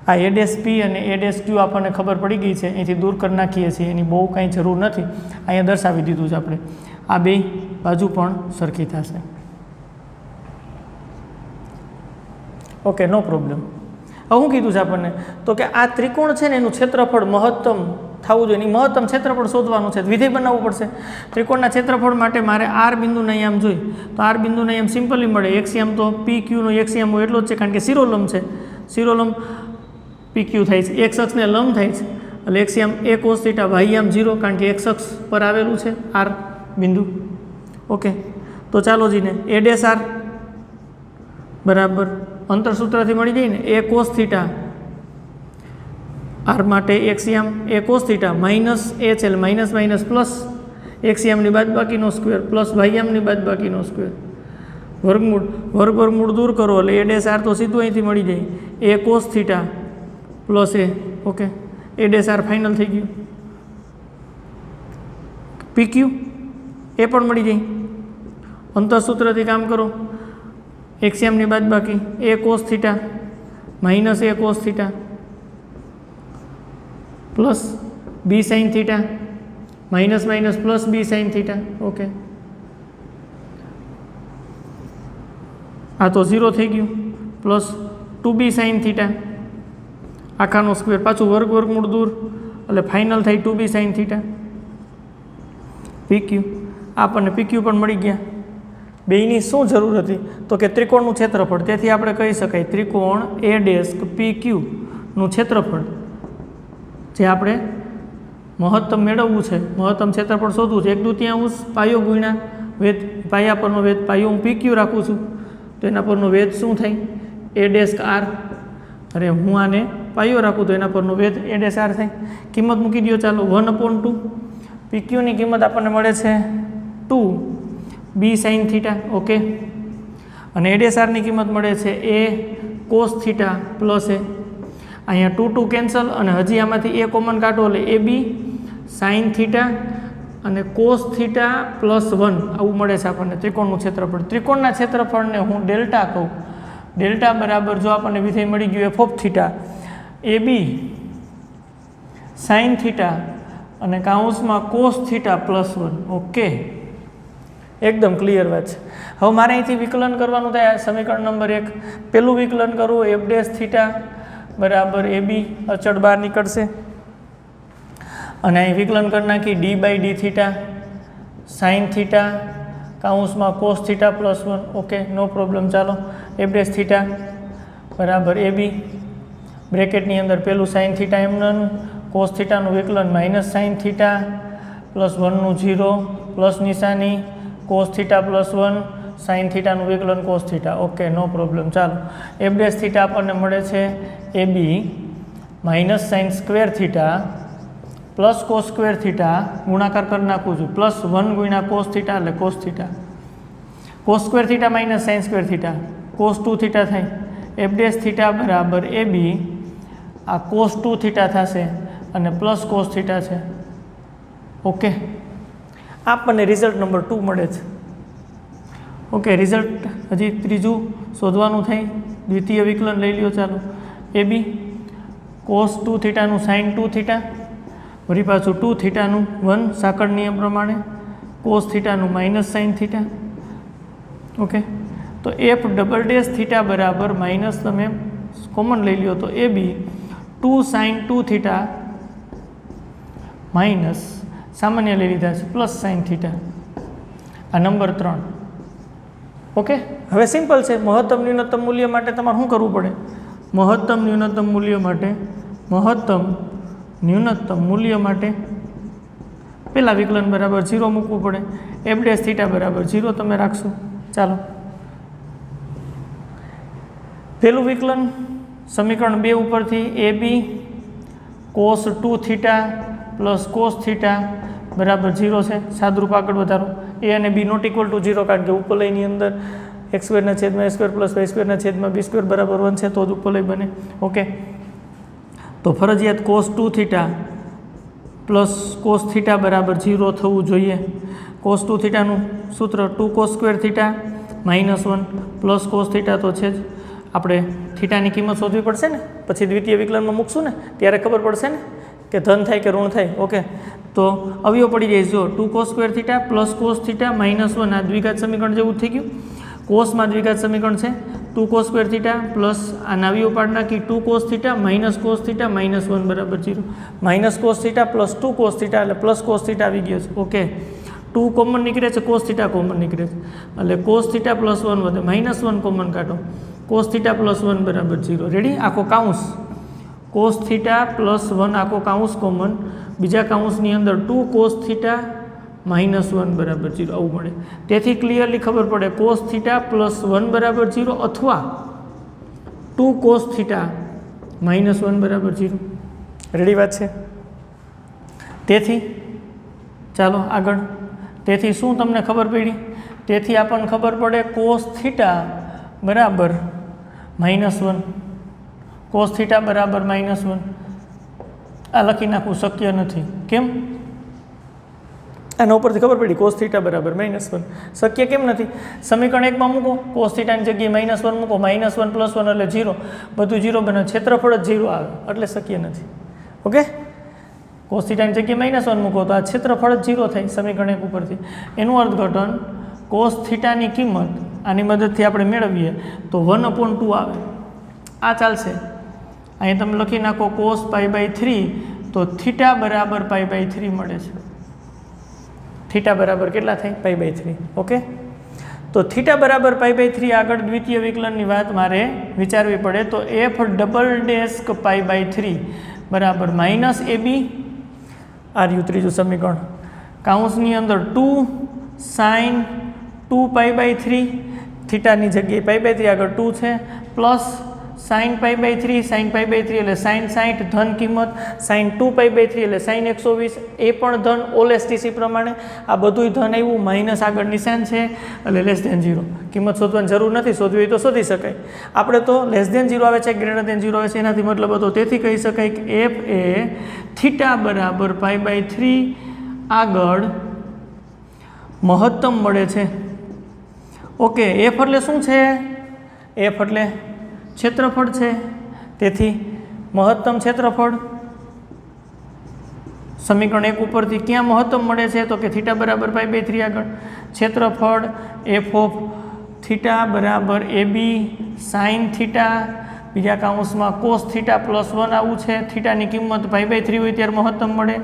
આ એ ડેશ પી અને એ ડેશ ક્યુ આપણને ખબર પડી ગઈ છે, અહીંથી દૂર કરી નાખીએ છીએ, એની બહુ કાંઈ જરૂર નથી, અહીંયા દર્શાવી દીધું છે આપણે. આ બે બાજુ પણ સરખી થશે. Okay, no problem. હવે શું કીધું છે આપણને? તો કે આ ત્રિકોણ છે ને એનું ક્ષેત્રફળ મહત્તમ થવું જોઈએ, એની મહત્તમ ક્ષેત્રફળ શોધવાનું છે, વિધેય બનાવવું પડશે. ત્રિકોણના ક્ષેત્રફળ માટે મારે આર બિંદુના યામ જોઈએ, તો આર બિંદુના યામ સિમ્પલી મળે. એક્સ યામ તો પી ક્યુનો એક્સ યામ હોય એટલો જ છે, કારણ કે શિરોલંબ છે, શિરોલંબ પી ક્યુ થાય છે, એક્સ અક્ષને લંબ થાય છે, એટલે એક્સ યામ એ કોસ થીટા, વાય યામ 0, કારણ કે એક્સ અક્ષ પર આવેલું છે આર બિંદુ. ઓકે, તો ચાલો જીને એ ડેશ આર બરાબર અંતરસૂત્રથી મળી જાય ને, એ કોસ થીટા આર માટે એક્સ યામ a cos theta minus a છે, એટલે માઇનસ માઇનસ પ્લસ એક્સ યામની બાદબાકીનો સ્ક્વેર પ્લસ વાય યામની બાદબાકીનો સ્ક્વેર, વર્ગમૂળ વર્ગમૂળ દૂર કરો એટલે એ ડેશ આર તો સીધું અહીંથી મળી જાય, a cos theta plus a. Okay, a dash r final થઈ ગયું. પી ક્યુ એ પણ મળી જાય, અંતરસૂત્રથી કામ કરો, એક્સ યામની બાદબાકી a cos theta minus a cos theta plus b sine theta minus minus plus b sine theta. Okay, આ તો 0 થઈ ગયું, પ્લસ 2b સાઇન થીટા આખાનો સ્ક્વેર, પાછું વર્ગમૂળ દૂર એટલે ફાઇનલ થાય 2b સાઇન થીટા. પીક્યુ આપણને પીક્યુ પણ મળી ગયા. બેયની શું જરૂર હતી? તો કે ત્રિકોણનું ક્ષેત્રફળ. તેથી આપણે કહી શકાય ત્રિકોણ એ ડેશ પી ક્યુનું ક્ષેત્રફળ જે આપણે મહત્તમ મેળવવું છે, મહત્તમ ક્ષેત્રફળ શોધવું છે, 1/2 પાયો ગુણ્યા વેધ, પાયા પરનો વેધ, પાયો હું પી ક્યુ રાખું છું તો એના પરનો વેધ શું થાય? એ ડેશ આર. અરે હું આને પાયો રાખું તો એના પરનો વેધ એ ડેશ આર થાય. કિંમત મૂકી દો ચાલો, 1/2. પી ક્યુની કિંમત આપણને મળે છે 2b સાઇન થીટા. ઓકે, અને એ ડેશ આરની કિંમત મળે છે એ કોસ થીટા પ્લસ એ. અહીંયા 2 કેન્સલ, અને હજી આમાંથી એ કોમન કાઢો એટલે એ બી સાઇન થીટા અને કોસ થીટા પ્લસ 1 આવું મળે છે આપણને ત્રિકોણનું ક્ષેત્રફળ. ત્રિકોણના ક્ષેત્રફળને હું ડેલ્ટા કહું. ડેલ્ટા બરાબર જો આપણને વિધેય મળી ગયું F of theta A B sine theta અને કાઉન્સમાં કોસ થીટા પ્લસ 1. ઓકે, એકદમ ક્લિયર વાત છે. હવે મારે અહીંથી વિકલન કરવાનું થાય. સમીકરણ નંબર 1 પેલું વિકલન કરવું, એફ ડેશ થીટા બરાબર એ બી અચળ બહાર નીકળશે, અને અહીં વિકલન કરી નાખી d/d થીટા સાઇન થીટા કાઉન્સમાં cos theta plus 1. Okay, no problem. ચાલો, એફ ડેશ થીટા બરાબર એ બી બ્રેકેટની અંદર પેલું સાઇન થીટા એમનું, કોસ થીટાનું વિકલન માઇનસ સાઇન થીટા પ્લસ 1નું 0 પ્લસ નિશાની કોસ થીટા પ્લસ 1 સાઇન થીટાનું વિકલન cos theta. Okay, no problem. ચાલો, એફ ડેશ થીટા આપણને મળે છે a b minus sine square theta plus cos square theta, ગુણાકાર કરી નાખું છું, પ્લસ 1 ગુણ્યા કોસ થીટા એટલે cos theta, cos square theta minus sine square theta cos 2 theta થાય. એફ ડેશ થીટા બરાબર એ બી આ cos 2 થીટા થશે અને પ્લસ cos થીટા છે. ઓકે, આપણને રિઝલ્ટ નંબર 2 મળે છે. ઓકે, રિઝલ્ટ હજી ત્રીજું શોધવાનું થાય. દ્વિતીય વિકલન લઈ લ્યો. ચાલો, એ બી cos 2 થીટાનું sin 2 થીટા, વળી પાછું 2 થીટાનું 1 સાંકળ નિયમ પ્રમાણે, cos થીટાનું માઇનસ sin થીટા. ઓકે, તો એફ ડબલ ડેશ થીટા બરાબર માઇનસ, તમે કોમન લઈ લ્યો તો a b 2 sin 2 theta minus સામાન્ય લઈ લીધા છે પ્લસ sin થીટા. આ નંબર 3. ઓકે, હવે સિમ્પલ છે. મહત્તમ ન્યૂનતમ મૂલ્ય માટે તમારે શું કરવું પડે? મહત્તમ ન્યૂનતમ મૂલ્ય માટે પહેલા વિકલન બરાબર 0 મૂકવું પડે. એફ ડેશ થીટા બરાબર 0 તમે રાખશો. ચાલો, પહેલું વિકલન સમીકરણ 2 ઉપરથી એ b cos 2 theta plus cos theta બરાબર 0 છે. સાદરૂપ આગળ વધારો. એ અને બી નોટ ઇક્વલ ટુ 0, કારણ કે ઉપલયની અંદર x² પ્લસ y² b² બરાબર 1 છે, તો જ ઉપલય બને. ઓકે, તો ફરજિયાત cos 2 theta plus cos theta બરાબર 0 થવું જોઈએ. cos 2 થીટાનું સૂત્ર 2 cos² theta -1 plus cos theta તો છે જ. આપણે થીટાની કિંમત શોધવી પડશે ને, પછી દ્વિતીય વિકલનમાં મૂકશું ને ત્યારે ખબર પડશે ને કે ધન થાય કે ઋણ થાય. ઓકે, તો અવયવ પડી જાય. જો 2 cos² theta plus cos theta -1, આ દ્વિઘાત સમીકરણ જેવું થઈ ગયું. કોસમાં દ્વિઘાત સમીકરણ છે 2 cos² થીટા પ્લસ આ નાવીઓ પાડ નાખી 2 cos theta minus cos theta -1 બરાબર 0. Minus cos theta plus 2 cos theta એટલે પ્લસ cos થીટા આવી ગયો છે. ઓકે, 2 કોમન નીકળે છે, cos થીટા કોમન નીકળે છે એટલે cos થીટા પ્લસ 1 વધે, -1 કોમન કાઢો, cos થીટા પ્લસ 1 બરાબર 0. રેડી? આખો કાઉન્સ cos થીટા પ્લસ 1 આખો કાઉન્સ કોમન, બીજા કાઉન્સની અંદર 2 cos થીટા -1 બરાબર 0 આવું મળે. તેથી ક્લિયરલી ખબર પડે cos થીટા પ્લસ 1 બરાબર 0 અથવા 2 cos થીટા -1 બરાબર 0. રેડી વાત છે? તેથી ચાલો આગળ. તેથી શું તમને ખબર પડી? તેથી આપણને ખબર પડે cos થીટા બરાબર -1, cos થીટા બરાબર -1. આ લખી નાખવું શક્ય નથી. કેમ? આના ઉપરથી ખબર પડી cos થીટા બરાબર -1 શક્ય કેમ નથી? સમીકરણ 1 માં મૂકો, cos થીટાની જગ્યાએ -1 મૂકો, -1 + 1 એટલે 0, બધું 0 બને, ક્ષેત્રફળ જ 0 આવે, એટલે શક્ય નથી. ઓકે, cos થીટાની જગ્યાએ -1 મૂકો તો આ ક્ષેત્રફળ જ 0 થાય સમીકરણ 1 ઉપરથી. એનું અર્થઘટન cos થીટાની કિંમત આની મદદથી આપણે મેળવીએ તો 1/2 આવે. આ ચાલશે. અહીં તમે લખી નાખો cos π/3, તો થીટા બરાબર π/3 મળે છે. થીટા બરાબર કેટલા થાય? π/3. ઓકે, તો થીટા બરાબર π/3 આગળ દ્વિતીય વિકલનની વાત મારે વિચારવી પડે. તો f ડબલ ડેશ π/3 બરાબર -ab, આ રહ્યું ત્રીજું સમીકરણ. કાઉન્સની અંદર 2 sin 2π/3, થીટાની જગ્યાએ π/3 આગળ 2 છે, પ્લસ sin π/3, sin π/3 એટલે sin 60 ધન કિંમત, sin 2π/3 એટલે sin 120 એ પણ ધન, ઓલ એસટીસી પ્રમાણે આ બધુંય ધન આવ્યું, માઇનસ આગળ નિશાન છે એટલે <0. કિંમત શોધવાની જરૂર નથી, શોધવી હોય તો શોધી શકાય. આપણે તો <0 આવે છે, <0 આવે છે, એનાથી મતલબ હતો. તેથી કહી શકાય કે f એ થીટા બરાબર π/3 આગળ મહત્તમ મળે છે. ઓકે, એફ એટલે શું છે? એફ એટલે ક્ષેત્રફળ છે. તેથી મહત્તમ ક્ષેત્રફળ સમીકરણ 1 ઉપરથી ક્યાં મહત્તમ મળે છે? તો કે થીટા બરાબર π/3 આગળ ક્ષેત્રફળ f ઓફ થીટા બરાબર ab sin થીટા, બીજા કાઉન્સમાં cos થીટા પ્લસ 1 આવું છે. થીટાની કિંમત π/3 હોય ત્યારે મહત્તમ મળે,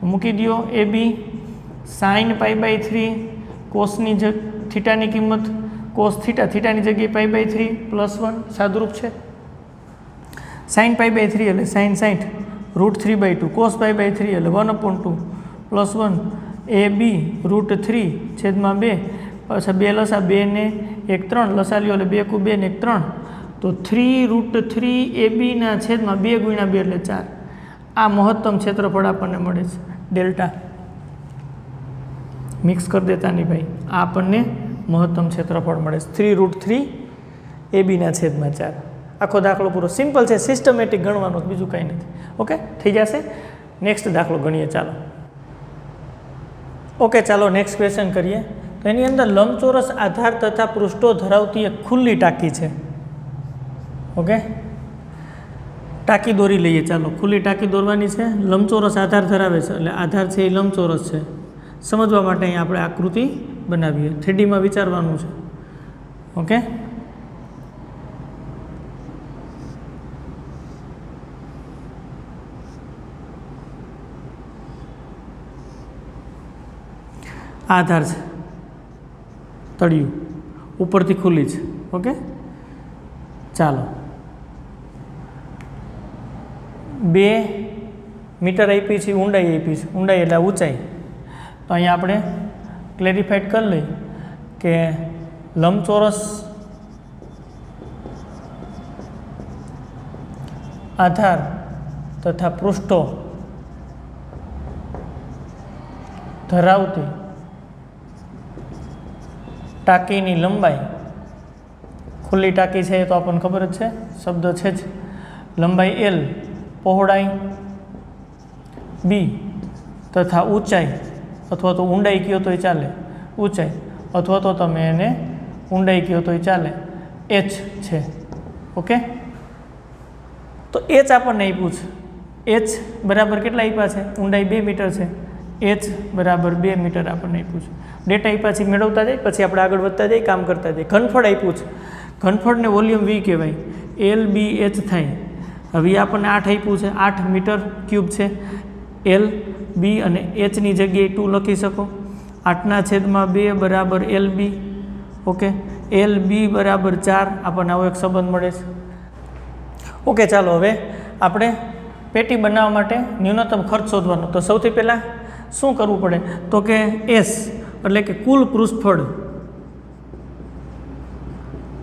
મૂકી દો ab sin π/3, કોસની થીટાની કિંમત cos થીટા, થીટાની જગ્યાએ π/3 પ્લસ 1 સાદુરૂપ છે. sin π/3 એટલે sin 60 √3/2, cos π/3 એટલે 1/2 પ્લસ 1 ab √3/2, પાછા 2 લસા 2 ને 1 3 લસા લ્યો એટલે 2 × 2 ને 1 3, તો 3√3 ab ના છેદમાં 2 × 2 એટલે 4. આ મહત્તમ ક્ષેત્રફળ આપણને મળે છે. ડેલ્ટા મિક્સ કરી દેતા નહીં ભાઈ, આ આપણને મહત્તમ ક્ષેત્રફળ મળે છે 3√3 ab ના છેદમાં 4. આખો દાખલો પૂરો. સિમ્પલ છે, સિસ્ટમેટિક ગણવાનું, બીજું કંઈ નથી. ઓકે, થઈ જશે. નેક્સ્ટ દાખલો ગણીએ. ચાલો ઓકે, ચાલો નેક્સ્ટ ક્વેશ્ચન કરીએ. તો એની અંદર લંબચોરસ આધાર તથા પૃષ્ઠો ધરાવતી એક ખુલ્લી ટાંકી છે. ઓકે, ટાંકી દોરી લઈએ. ચાલો, ખુલ્લી ટાંકી દોરવાની છે. લંબચોરસ આધાર ધરાવે છે, એટલે આધાર છે એ લંબચોરસ છે. સમજવા માટે અહીં આપણે આકૃતિ બનાવીએ. 3Dમાં વિચારવાનું છે. ઓકે, આધાર છે, તળિયું ઉપરથી ખુલ્લી છે. ઓકે, ચાલો 2 મીટર આપી છે, ઊંડાઈ આપી છે. ઊંડાઈ એટલે ઊંચાઈ. તો અહીંયા આપણે ક્લેરિફાઈડ કરી લઈએ કે લંબચોરસ આધાર તથા પૃષ્ઠો ધરાવતી ટાંકીની લંબાઈ, ખુલ્લી ટાંકી છે એ તો આપણને ખબર જ છે, શબ્દ છે જ. લંબાઈ L, પહોળાઈ B તથા ઊંચાઈ અથવા તો ઊંડાઈ કહો તોય ચાલે, ઊંચાઈ અથવા તો તમે એને ઊંડાઈ કહો તોય ચાલે, H છે. ઓકે, તો H આપણને આપ્યું છે. H બરાબર કેટલા આપ્યા છે? ઊંડાઈ 2 મીટર છે. H બરાબર 2 મીટર આપણને આપ્યું છે. ડેટા આપ્યા છે, મેળવતા જાય, પછી આપણે આગળ વધતા જઈએ, કામ કરતા જઈએ. ઘનફળ આપ્યું છે. ઘનફળને વોલ્યુમ V કહેવાય, LBH થાય. હવે આપણને 8 આપ્યું છે, 8 મીટર ક્યુબ છે. L B અને Hની જગ્યાએ 2 લખી શકો. 8/2 બરાબર LB. ઓકે, LB બરાબર 4. આપણને આવો એક સંબંધ મળે છે. ઓકે, ચાલો હવે આપણે પેટી બનાવવા માટે ન્યૂનતમ ખર્ચ શોધવાનો. તો સૌથી પહેલાં શું કરવું પડે? તો કે S એટલે કે કુલ પૃષ્ઠફળ,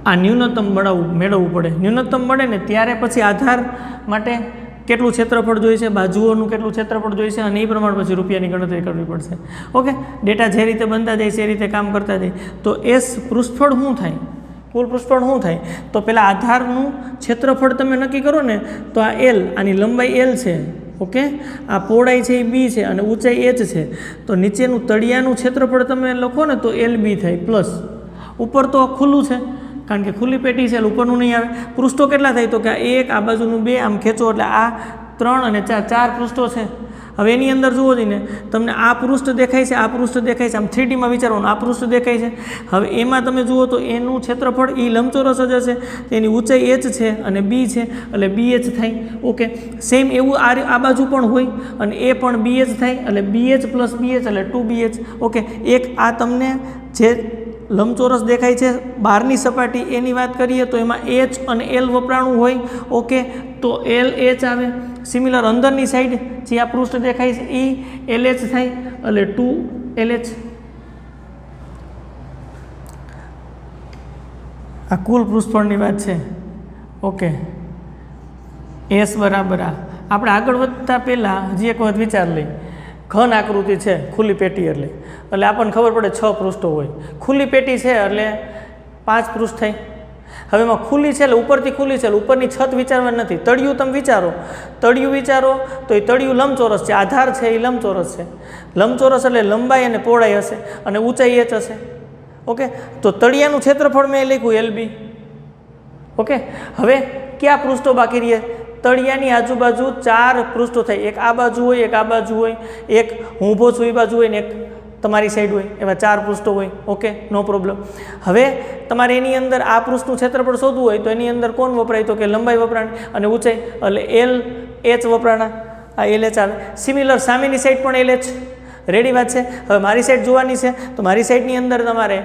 આ ન્યૂનતમ મેળવવું પડે. ન્યૂનતમ મળે ને ત્યારે પછી આધાર માટે કેટલું ક્ષેત્રફળ જોઈશે, બાજુઓનું કેટલું ક્ષેત્રફળ જોઈશે, અને એ પ્રમાણે પછી રૂપિયાની ગણતરી કરવી પડશે. ઓકે, ડેટા જે રીતે બનતા જાય છે એ રીતે કામ કરતા જાય. તો S પૃષ્ઠફળ શું થાય, કુલ પૃષ્ઠફળ શું થાય? તો પહેલાં આધારનું ક્ષેત્રફળ તમે નક્કી કરો ને, તો આ L, આની લંબાઈ L છે. ઓકે, આ પહોળાઈ છે એ B છે અને ઊંચાઈ H છે. તો નીચેનું તળિયાનું ક્ષેત્રફળ તમે લખો ને તો LB થાય, પ્લસ ઉપર તો ખુલ્લું છે કારણ કે ખુલ્લી પેટી છે એટલે ઉપરનું નહીં આવે. પૃષ્ઠો કેટલા થાય? તો કે આ 1, આ બાજુનું 2, આમ ખેંચો એટલે આ 3 અને 4 પૃષ્ઠો છે. હવે એની અંદર જુઓ ને, તમને આ પૃષ્ઠ દેખાય છે, આ પૃષ્ઠ દેખાય છે, આમ 3Dમાં વિચારવાનું. આ પૃષ્ઠ દેખાય છે. હવે એમાં તમે જુઓ તો એનું ક્ષેત્રફળ એ લંબચોરસ જ હશે. એની ઊંચાઈ H છે અને B છે એટલે BH થાય. ઓકે, સેમ એવું આ બાજુ પણ હોય અને એ પણ BH થાય એટલે BH પ્લસ BH એટલે 2BH. ઓકે, એક આ તમને જે લંબચોરસ દેખાય છે બહારની સપાટી એની વાત કરીએ તો એમાં H અને L વપરાણું હોય. ઓકે, તો LH આવે. સિમિલર અંદરની સાઈડ જે આ પૃષ્ઠ દેખાય છે એ LH થાય એટલે 2LH. આ કુલ પૃષ્ઠફળની વાત છે. ઓકે, S બરાબર આ. આપણે આગળ વધતા પહેલાં હજી એક વખત વિચાર લઈ. ઘન આકૃતિ છે, ખુલ્લી પેટી એટલે આપણને ખબર પડે 6 પૃષ્ઠો હોય. ખુલ્લી પેટી છે એટલે 5 પૃષ્ઠ થાય. હવે એમાં ખુલ્લી છે એટલે ઉપરથી ખુલ્લી છે એટલે ઉપરની છત વિચારવાની નથી. તળિયું તમે વિચારો, તળિયું વિચારો તો એ તળિયું લંબચોરસ છે, આધાર છે એ લંબચોરસ છે. લંબચોરસ એટલે લંબાઈ અને પહોળાઈ હશે અને ઊંચાઈ H હશે. ઓકે, તો તળિયાનું ક્ષેત્રફળ મેં લખ્યું LB. ઓકે, હવે કયા પૃષ્ઠો બાકી રહે? તળિયાની આજુબાજુ 4 પૃષ્ઠો થાય. એક આ બાજુ હોય, એક આ બાજુ હોય, એક હું ઊભો છું એ બાજુ હોય ને એક તમારી સાઈડ હોય, એવા 4 પૃષ્ઠો હોય. Okay, no problem. હવે તમારે એની અંદર આ પૃષ્ઠનું ક્ષેત્રફળ શોધવું હોય તો એની અંદર કોણ વપરાય? તો કે લંબાઈ વપરાણી અને ઊંચાઈ એટલે LH વપરાણા. આ LH આવે. સિમિલર સામેની સાઈડ પણ LH. રેડી વાત છે. હવે મારી સાઈડ જોવાની છે તો મારી સાઈડની અંદર તમારે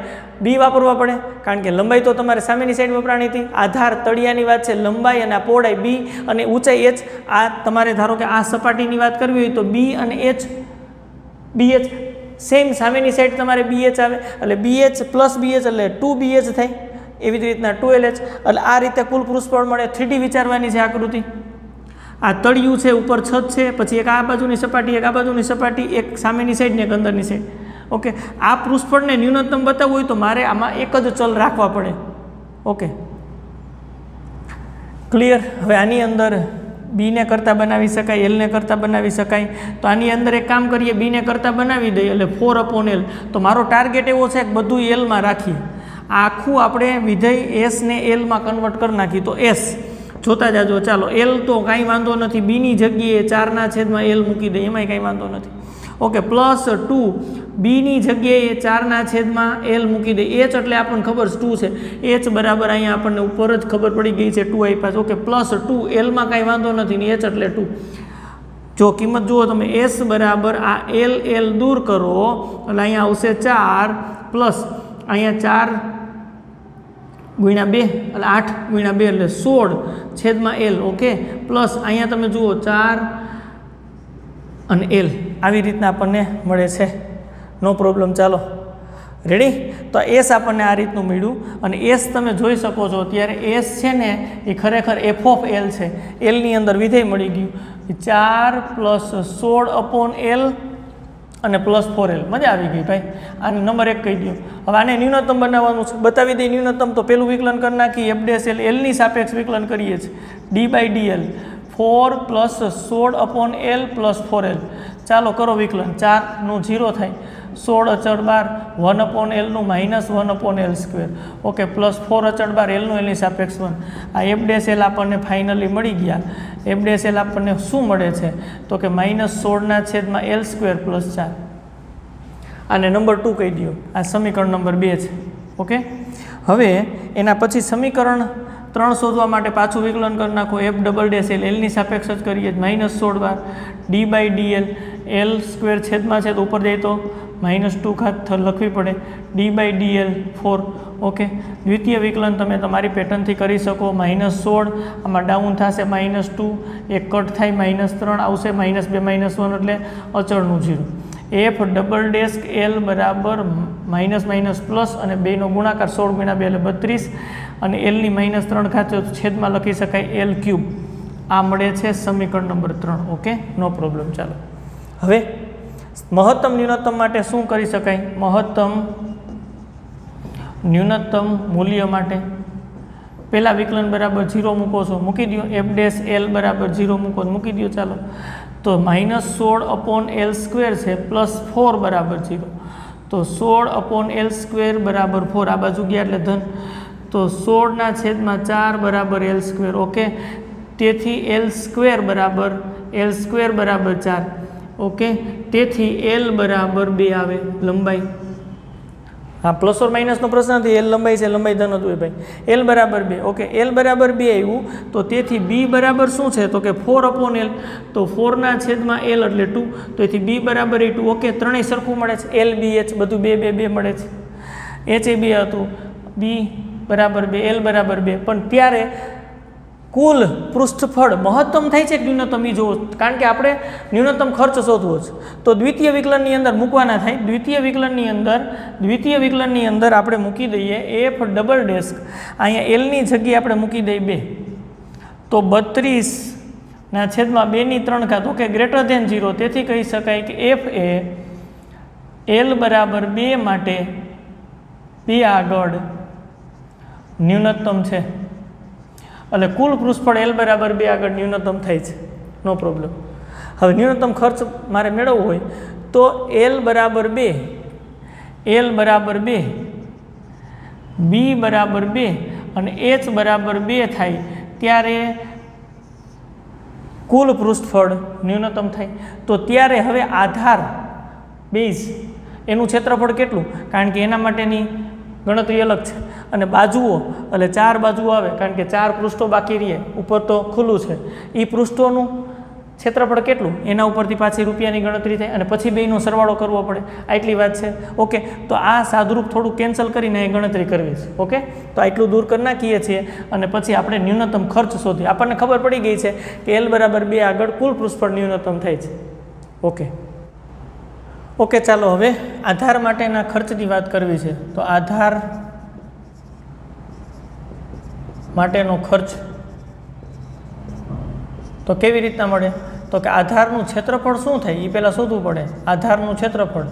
B વાપરવા પડે કારણ કે લંબાઈ તો તમારે સામેની સાઈડ વપરાણી હતી. આધાર તળિયાની વાત છે, લંબાઈ અને આ પહોળાઈ B અને ઊંચાઈ H. આ તમારે ધારો કે આ સપાટીની વાત કરવી હોય તો B અને H, BH. સેમ સામેની સાઈડ તમારે BH આવે એટલે BH પ્લસ BH એટલે 2BH થાય. એવી જ રીતના 2LH. એટલે આ રીતે કુલ પૃષ્ઠફળ મળે. 3D વિચારવાની છે આકૃતિ. આ તળિયું છે, ઉપર છત છે, પછી એક આ બાજુની સપાટી, એક આ બાજુની સપાટી, એક સામેની સાઈડ ને એક અંદરની સાઈડ. ઓકે, આ પૃષ્ઠફળને ન્યૂનતમ બતાવવું હોય તો મારે આમાં એક જ ચલ રાખવા પડે. Okay, clear? હવે આની અંદર બીને કરતાં બનાવી શકાય, એલને કરતાં બનાવી શકાય. તો આની અંદર એક કામ કરીએ, બીને કરતાં બનાવી દઈએ એટલે 4/L. તો મારો ટાર્ગેટ એવો છે કે બધું એલમાં રાખીએ. આખું આપણે વિધેય એસને એલમાં કન્વર્ટ કરી નાખીએ. તો એસ જોતા જાજો. ચાલો એલ તો કાંઈ વાંધો નથી, બીની જગ્યાએ 4/L મૂકી દઈએ, એમાંય કાંઈ વાંધો નથી. ઓકે, +2 બીની જગ્યાએ 4/L મૂકી દઈએ. એચ એટલે આપણને ખબર 2 છે. એચ બરાબર અહીંયા આપણને ઉપર જ ખબર પડી ગઈ છે 2 આપ્યા છે. ઓકે, +2 એલમાં કાંઈ વાંધો નથી ને એચ એટલે 2. જો કિંમત જુઓ તમે, એસ બરાબર આ એલ દૂર કરો એટલે અહીંયા આવશે 4 પ્લસ અહીંયા 4 × 2 એટલે 8 × 2 એટલે 16/L. ઓકે, પ્લસ અહીંયા તમે જુઓ 4 અને એલ, આવી રીતના આપણને મળે છે. નો પ્રોબ્લેમ. ચાલો રેડી. તો એસ આપણને આ રીતનું મળ્યું. અને એસ તમે જોઈ શકો છો અત્યારે એસ છે ને એ ખરેખર f(L) છે. એલની અંદર વિધેય મળી ગયું 4 + 16/L અને +4L. મજા આવી ગઈ ભાઈ. આને નંબર 1 કહી દો. હવે આને ન્યૂનતમ બનાવવાનું છે, બતાવી દઈએ ન્યૂનતમ. તો પેલું વિકલન કરી નાખી f'(L). એલની સાપેક્ષ વિકલન કરીએ છીએ d/dl 4 + 16/L + 4L. ચાલો કરો વિકલન. 4 નું 0 થાય, 16 અચળ બાર 1/L નું -1/L². ઓકે, +4 અચળ બાર એલનું એલની સાપેક્ષ 1. આ f'(L) આપણને ફાઇનલી મળી ગયા. f'(L) આપણને શું મળે છે તો કે -16/L² + 4. આને નંબર 2 કહી દો. આ સમીકરણ નંબર 2 છે. ઓકે, હવે એના પછી સમીકરણ 3 શોધવા માટે પાછું વિકલન કરી નાખો. f'(L) એલની સાપેક્ષ જ કરીએ, -16 d/dl L² છેદમાં છે તો ઉપર જાય તો -2 લખવી પડે d/dl 4. ઓકે, દ્વિતીય વિકલન તમે તમારી પેટર્નથી કરી શકો. -16 આમાં ડાઉન થશે -2, એક કટ થાય -3 આવશે, -2 -1 એટલે અચળનું 0. f'(L) બરાબર -- અને 2નો ગુણાકાર 16 × 2 એટલે 32 અને એલની -3 છેદમાં લખી શકાય L3. આ મળે છે સમીકરણ નંબર 3. Okay, no problem. ચાલો હવે મહત્તમ ન્યૂનતમ માટે શું કરી શકાય? મહત્તમ ન્યૂનતમ મૂલ્ય માટે પહેલાં વિકલન બરાબર 0 મૂકો છો, મૂકી દો. f'(L) બરાબર 0 મૂકો, મૂકી દો. ચાલો તો -16/L² છે +4 બરાબર 0. તો 16/L² બરાબર 4. આ બાજુ ગયા એટલે ધન. તો 16/4 બરાબર L². ઓકે, તેથી L² બરાબર 4. ઓકે, તેથી L બરાબર 2 આવે લંબાઈ. હા, પ્લસ ઓર માઇનસનો પ્રશ્ન નથી. L લંબાઈ છે, લંબાઈ ધન હતું એ ભાઈ. L બરાબર 2. ઓકે, L બરાબર 2 આવ્યું. તો તેથી B બરાબર શું છે તો કે 4/L. તો 4/L એટલે 2. તો એથી B બરાબર 2. ઓકે, ત્રણેય સરખું મળે છે. L B H બધું 2 2 2 મળે છે. H એ 2 હતું, B બરાબર 2, L બરાબર 2. પણ ત્યારે કુલ પૃષ્ઠફળ મહત્તમ થાય છે કે ન્યૂનતમ એ જોવો, કારણ કે આપણે ન્યૂનતમ ખર્ચ શોધવો છે. તો દ્વિતીય વિકલનની અંદર મૂકવાના થાય. દ્વિતીય વિકલનની અંદર આપણે મૂકી દઈએ f'(L) અહીંયા એલની જગ્યાએ આપણે મૂકી દઈએ 2. તો 32/2/3. ઓકે, >0. તેથી કહી શકાય કે f એ L બરાબર 2 માટે 2 આગળ ન્યૂનતમ છે. એટલે કુલ પૃષ્ઠફળ L બરાબર 2 આગળ ન્યૂનતમ થાય છે. નો પ્રોબ્લેમ. હવે ન્યૂનતમ ખર્ચ મારે મેળવવો હોય તો L બરાબર 2, L બરાબર 2, B બરાબર 2 અને H બરાબર 2 થાય ત્યારે કુલ પૃષ્ઠફળ ન્યૂનતમ થાય. તો ત્યારે હવે આધાર બેઝ એનું ક્ષેત્રફળ કેટલું, કારણ કે એના માટેની ગણતરી અલગ છે. અને બાજુઓ એટલે 4 બાજુઓ આવે, કારણ કે 4 પૃષ્ઠો બાકી રહે, ઉપર તો ખુલ્લું છે. એ પૃષ્ઠોનું ક્ષેત્રફળ કેટલું એના ઉપરથી પાછી રૂપિયાની ગણતરી થાય અને પછી બેયનો સરવાળો કરવો પડે. આટલી વાત છે. ઓકે, તો આ સાદુરૂપ થોડું કેન્સલ કરીને એ ગણતરી કરવી છે. ઓકે, તો આટલું દૂર કરી નાખીએ છીએ અને પછી આપણે ન્યૂનતમ ખર્ચ શોધીએ. આપણને ખબર પડી ગઈ છે કે L બરાબર 2 આગળ કુલ પૃષ્ઠફળ ન્યૂનતમ થાય છે. ઓકે, ચાલો હવે આધાર માટેના ખર્ચની વાત કરવી છે. તો આધાર માટેનો ખર્ચ તો કેવી રીતના મળે તો કે આધારનું ક્ષેત્રફળ શું થાય એ પહેલાં શોધવું પડે. આધારનું ક્ષેત્રફળ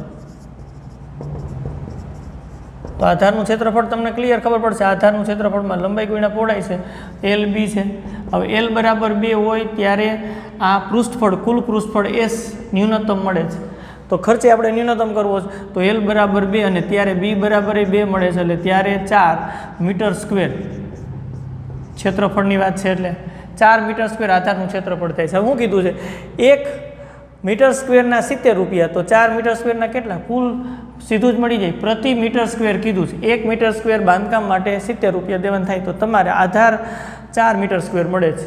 તો આધારનું ક્ષેત્રફળ તમને ક્લિયર ખબર પડશે. આધારનું ક્ષેત્રફળમાં લંબાઈ ગુણ્યા પહોળાઈ છે, એલ બી છે. હવે એલ બરાબર 2 હોય ત્યારે આ પૃષ્ઠફળ, કુલ પૃષ્ઠફળ એસ ન્યૂનતમ મળે છે. તો ખર્ચે આપણે ન્યૂનતમ કરવો છે, તો એલ બરાબર 2 અને ત્યારે બી બરાબર 2 મળે છે, એટલે ત્યારે 4 મીટર સ્ક્વેર ક્ષેત્રફળની વાત છે, એટલે 4 મીટર સ્ક્વેર આધારનું ક્ષેત્રફળ થાય છે. હવે શું કીધું છે? 1 મીટર સ્ક્વેરના 70 રૂપિયા, તો 4 મીટર સ્ક્વેરના કેટલા? કુલ સીધું જ મળી જાય. પ્રતિ મીટર સ્ક્વેર કીધું છે. 1 મીટર સ્ક્વેર બાંધકામ માટે 70 રૂપિયા દેવાનું થાય, તો તમારે આધાર 4 મીટર સ્ક્વેર મળે છે.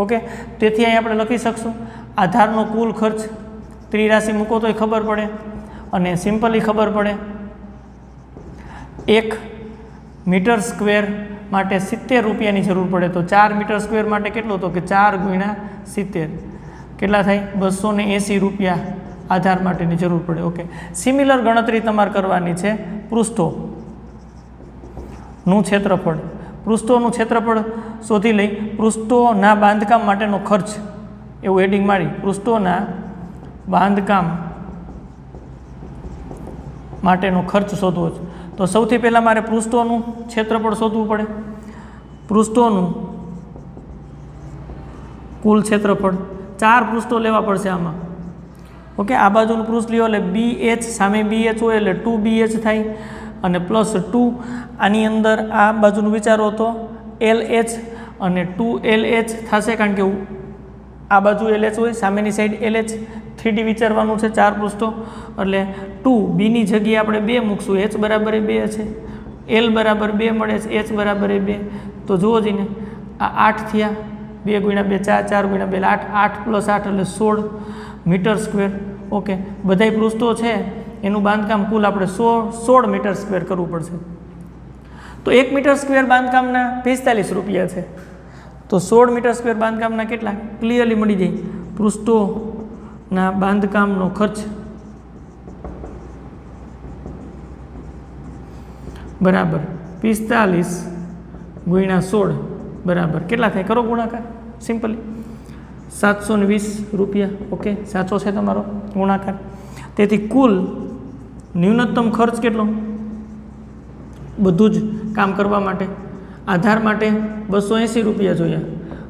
ઓકે, તેથી અહીં આપણે લખી શકશું આધારનો કુલ ખર્ચ, ત્રિરાશિ મૂકો તોય ખબર પડે અને સિમ્પલી ખબર પડે. 1 મીટર સ્ક્વેર માટે 70 રૂપિયાની જરૂર પડે, તો 4 મીટર સ્ક્વેર માટે કેટલું? તો કે 4 ગુણ્યા 70 કેટલા થાય? 280 રૂપિયા આધાર માટેની જરૂર પડે. ઓકે, સિમિલર ગણતરી તમારે કરવાની છે પૃષ્ઠોનું ક્ષેત્રફળ. પૃષ્ઠોનું ક્ષેત્રફળ શોધી લઈ, પૃષ્ઠોના બાંધકામ માટેનો ખર્ચ એવું હેડિંગ મારી, પૃષ્ઠોના બાંધકામ માટેનો ખર્ચ શોધવો છે. તો સૌથી પહેલાં મારે પૃષ્ઠોનું ક્ષેત્રફળ શોધવું પડે. પૃષ્ઠોનું કુલ ક્ષેત્રફળ, 4 પૃષ્ઠો લેવા પડશે આમાં. ઓકે, આ બાજુનું પૃષ્ઠ લ્યો એટલે BH, સામે BH હોય એટલે 2BH થાય અને પ્લસ 2 આની અંદર આ બાજુનું વિચારો તો LH અને 2LH થશે, કારણ કે આ બાજુ LH હોય, સામેની સાઈડ LH. 3D વિચારવાનું છે, 4 પૃષ્ઠો એટલે 2 બીની જગ્યાએ આપણે 2 મૂકશું, H બરાબર 2 છે, L બરાબર 2 મળે છે, H બરાબર 2. તો જુઓ જઈને આ 8 થયા, 2 ગુણ્યા 2 4, 4 ગુણ્યા 2 8, 8 પ્લસ 8 એટલે 16 મીટર સ્ક્વેર. ઓકે, બધાય પૃષ્ઠો છે એનું બાંધકામ કુલ આપણે 16 મીટર સ્ક્વેર કરવું પડશે. તો 1 મીટર સ્ક્વેર બાંધકામના 45 રૂપિયા છે, તો 16 મીટર સ્ક્વેર બાંધકામના કેટલા? ક્લિયરલી મળી જાય. પૃષ્ઠોના બાંધકામનો ખર્ચ બરાબર 45 ગુણ્યા 16 બરાબર કેટલા થાય? કરો ગુણાકાર સિમ્પલી, 720 રૂપિયા. ઓકે, સાચો છે તમારો ગુણાકાર. તેથી કુલ ન્યૂનતમ ખર્ચ કેટલો? બધું જ કામ કરવા માટે આધાર માટે 280 રૂપિયા જોયા,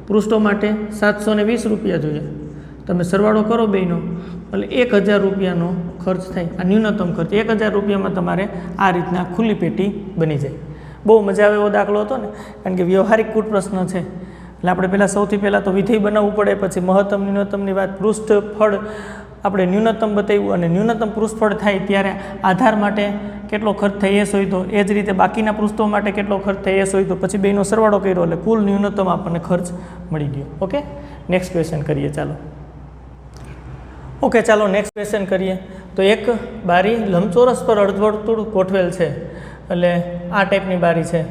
પૃષ્ઠો માટે 720 રૂપિયા જોયા. તમે સરવાળો કરો બેનો એટલે 1000 રૂપિયાનો ખર્ચ થાય. આ ન્યૂનતમ ખર્ચ 1000 રૂપિયામાં તમારે આ રીતના ખુલ્લી પેટી બની જાય. બહુ મજા આવે એવો દાખલો હતો ને, કારણ કે વ્યવહારિક કૂટ પ્રશ્ન છે. એટલે આપણે પહેલાં સૌથી પહેલાં તો વિધેય બનાવવું પડે, પછી મહત્તમ ન્યૂનતમની વાત, પૃષ્ઠફળ આપણે ન્યૂનતમ બતાવ્યું અને ન્યૂનતમ પૃષ્ઠફળ થાય ત્યારે આધાર માટે કેટલો ખર્ચ થાય એ શોધ્યો, એ જ રીતે બાકીના પૃષ્ઠો માટે કેટલો ખર્ચ થાય એ શોધ્યો, પછી બેનો સરવાળો કર્યો એટલે કુલ ન્યૂનતમ આપણને ખર્ચ મળી ગયો. ઓકે, નેક્સ્ટ ક્વેશ્ચન કરીએ ચાલો. ઓકે, ચાલો નેક્સ્ટ ક્વેશ્ચન કરીએ. તો એક બારી લંબચોરસ પર અર્ધવર્તુળ ગોઠવેલ છે, એટલે આ ટાઈપની બારી છે,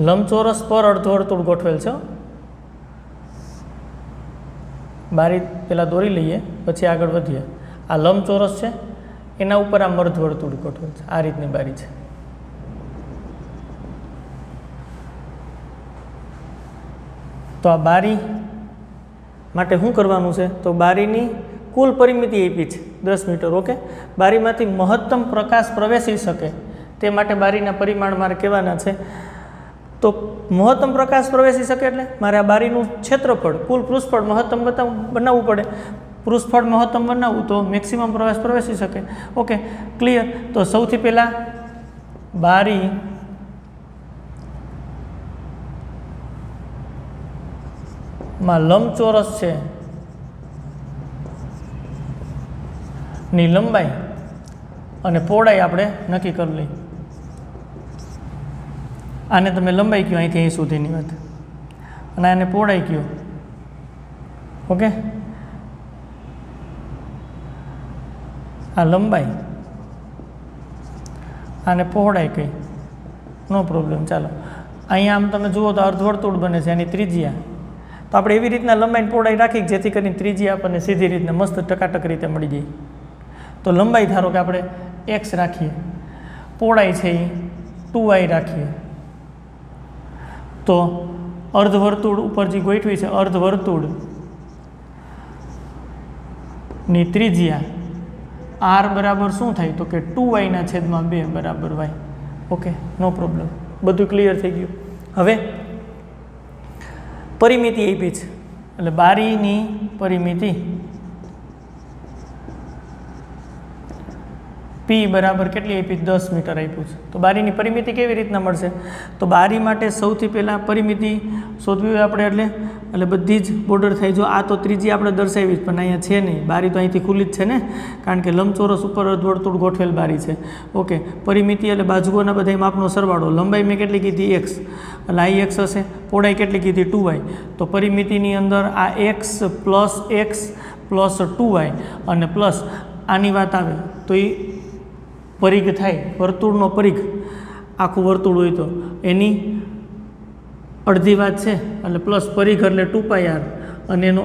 લંબચોરસ પર અર્ધવર્તુળ ગોઠવેલ છે. બારી પહેલાં દોરી લઈએ પછી આગળ વધીએ. આ લંબચોરસ છે, એના ઉપર આ અર્ધવર્તુળ ગોઠવેલ છે, આ રીતની બારી છે. તો આ બારી માટે શું કરવાનું છે? તો બારીની કુલ પરિમિતિ આપી છે 10 મીટર. ઓકે, બારીમાંથી મહત્તમ પ્રકાશ પ્રવેશી શકે તે માટે બારીના પરિમાણ મારે કહેવાના છે. તો મહત્તમ પ્રકાશ પ્રવેશી શકે એટલે મારે આ બારીનું ક્ષેત્રફળ, કુલ પૃષ્ઠફળ મહત્તમ બનાવવું પડે. પૃષ્ઠફળ મહત્તમ બનાવવું તો મેક્સિમમ પ્રવેશ પ્રવેશી શકે. Okay, clear. તો સૌથી પહેલાં બારી માં લંબચોરસ છે ની લંબાઈ અને પહોળાઈ આપણે નક્કી કરી લઈએ. આને તમે લંબાઈ કહો અહીંથી અહીં સુધીની વાત, અને આને પહોળાઈ કહો. ઓકે, આ લંબાઈ આને પહોળાઈ કહી, નો પ્રોબ્લેમ. ચાલો, અહીંયા આમ તમે જુઓ તો અર્ધવર્તુળ બને છે, એની ત્રિજ્યા. તો આપણે એવી રીતના લંબાઈને પહોળાઈ રાખી જેથી કરીને ત્રિજ્યા આપણને સીધી રીતના મસ્ત ટકાટક રીતે મળી જાય. તો લંબાઈ ધારો કે આપણે x રાખીએ, પહોળાઈ છે એ 2y રાખીએ. તો અર્ધવર્તુળ ઉપર જે ગોઠવી છે, અર્ધવર્તુળની ત્રિજ્યા આર બરાબર શું થાય તો કે 2y/2 બરાબર y. ઓકે, નો પ્રોબ્લેમ, બધું ક્લિયર થઈ ગયું. હવે પરિમિતિ આપી છે એટલે બારીની પરિમિતિ P બરાબર કેટલી આપી? 10 મીટર આપ્યું છે. તો બારીની પરિમિતિ કેવી રીતના મળશે? તો બારી માટે સૌથી પહેલાં પરિમિતિ શોધવી હોય આપણે એટલે બધી જ બોર્ડર થાય. જો આ તો ત્રીજી આપણે દર્શાવી જ, પણ અહીંયા છે નહીં, બારી તો અહીંથી ખુલ્લી જ છે ને, કારણ કે લંબચોરસ ઉપર અર્ધવર્તુળ ગોઠવેલ બારી છે. ઓકે, પરિમિતિ એટલે બાજુઓના બધા માપનો સરવાળો. લંબાઈ મેં કેટલી કીધી? x, એટલે આ x હશે. પહોળાઈ કેટલી કીધી? 2y. તો પરિમિતિની અંદર આ x પ્લસ 2y અને પ્લસ આની વાત આવે તો એ પરિઘ થાય, વર્તુળનો પરિઘ, આખું વર્તુળ હોય તો એની અડધી વાત છે, એટલે પ્લસ પરિઘ એટલે 2πr અને એનો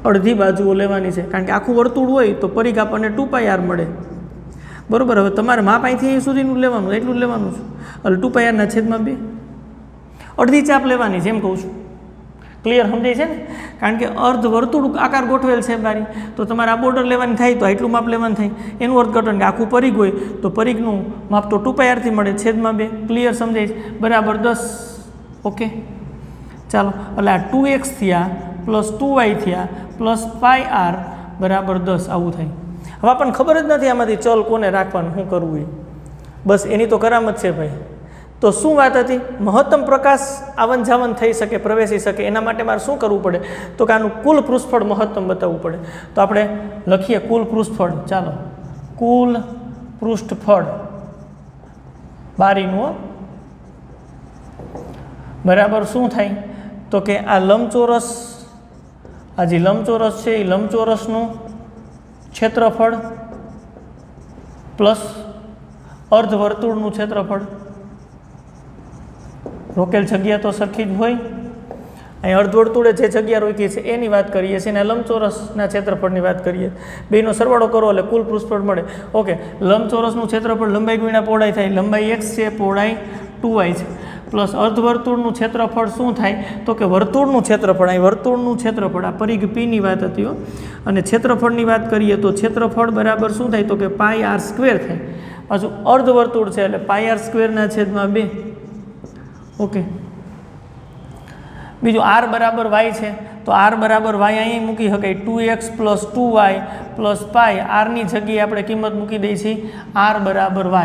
અડધી બાજુઓ લેવાની છે, કારણ કે આખું વર્તુળ હોય તો પરિઘ આપણને 2πr મળે. બરાબર. હવે તમારે માપ અહીંથી અહીં સુધીનું લેવાનું, એટલું જ લેવાનું છે, એટલે 2πr/2 અડધી ચાપ લેવાની છે, એમ કહું છું. ક્લિયર સમજાય છે ને? કારણ કે અર્ધ વર્તુળ આકાર ગોઠવેલ છે બારી, તો તમારે આ બોર્ડર લેવાની થાય તો એટલું માપ લેવાનું થાય. એનું અર્થઘટન કે આખું પરિઘ હોય તો પરિઘનું માપ તો 2πr થી મળે, /2. ક્લિયર સમજાય છે? બરાબર 10. ઓકે, ચાલો, એટલે આ 2x થયા પ્લસ 2y થયા પ્લસ πr બરાબર 10 આવું થાય. હવે આપણને ખબર જ નથી આમાંથી ચલ કોને રાખવાનું, શું કરવું એ, બસ એની તો કરામત છે ભાઈ. તો શું વાત હતી? મહત્તમ પ્રકાશ આવન જાવન થઈ શકે, પ્રવેશી શકે, એના માટે મારે શું કરવું પડે? તો કે આનું કુલ પૃષ્ઠફળ મહત્તમ બતાવવું પડે. તો આપણે લખીએ કુલ પૃષ્ઠફળ. ચાલો, કુલ પૃષ્ઠફળ બારીનું બરાબર શું થાય તો કે આ લંબચોરસ, આ જે લંબચોરસ છે એ લંબચોરસનું ક્ષેત્રફળ પ્લસ અર્ધવર્તુળનું ક્ષેત્રફળ. રોકેલ જગ્યા તો સરખી જ હોય. અહીં અર્ધવર્તુળે જે જગ્યા રોકી છે એની વાત કરીએ છીએ, અને લંબચોરસના ક્ષેત્રફળની વાત કરીએ. બેનો સરવાળો કરો એટલે કુલ પૃષ્ઠફળ મળે. ઓકે, લંબચોરસનું ક્ષેત્રફળ લંબાઈ ગુણ્યા પહોળાઈ થાય. લંબાઈ x છે, પહોળાઈ 2y છે, પ્લસ અર્ધવર્તુળનું ક્ષેત્રફળ શું થાય તો કે વર્તુળનું ક્ષેત્રફળ. અહીં વર્તુળનું ક્ષેત્રફળ, આ પરિઘ P ની વાત હતી. અને ક્ષેત્રફળની વાત કરીએ તો ક્ષેત્રફળ બરાબર શું થાય તો કે πr² થાય. પાછું અર્ધવર્તુળ છે એટલે πr²/2. ઓકે, બીજું r બરાબર y છે તો r બરાબર y અહીં મૂકી શકાય, 2x પ્લસ 2y પ્લસ π. આરની જગ્યાએ આપણે કિંમત મૂકી દઈએ છીએ r બરાબર y.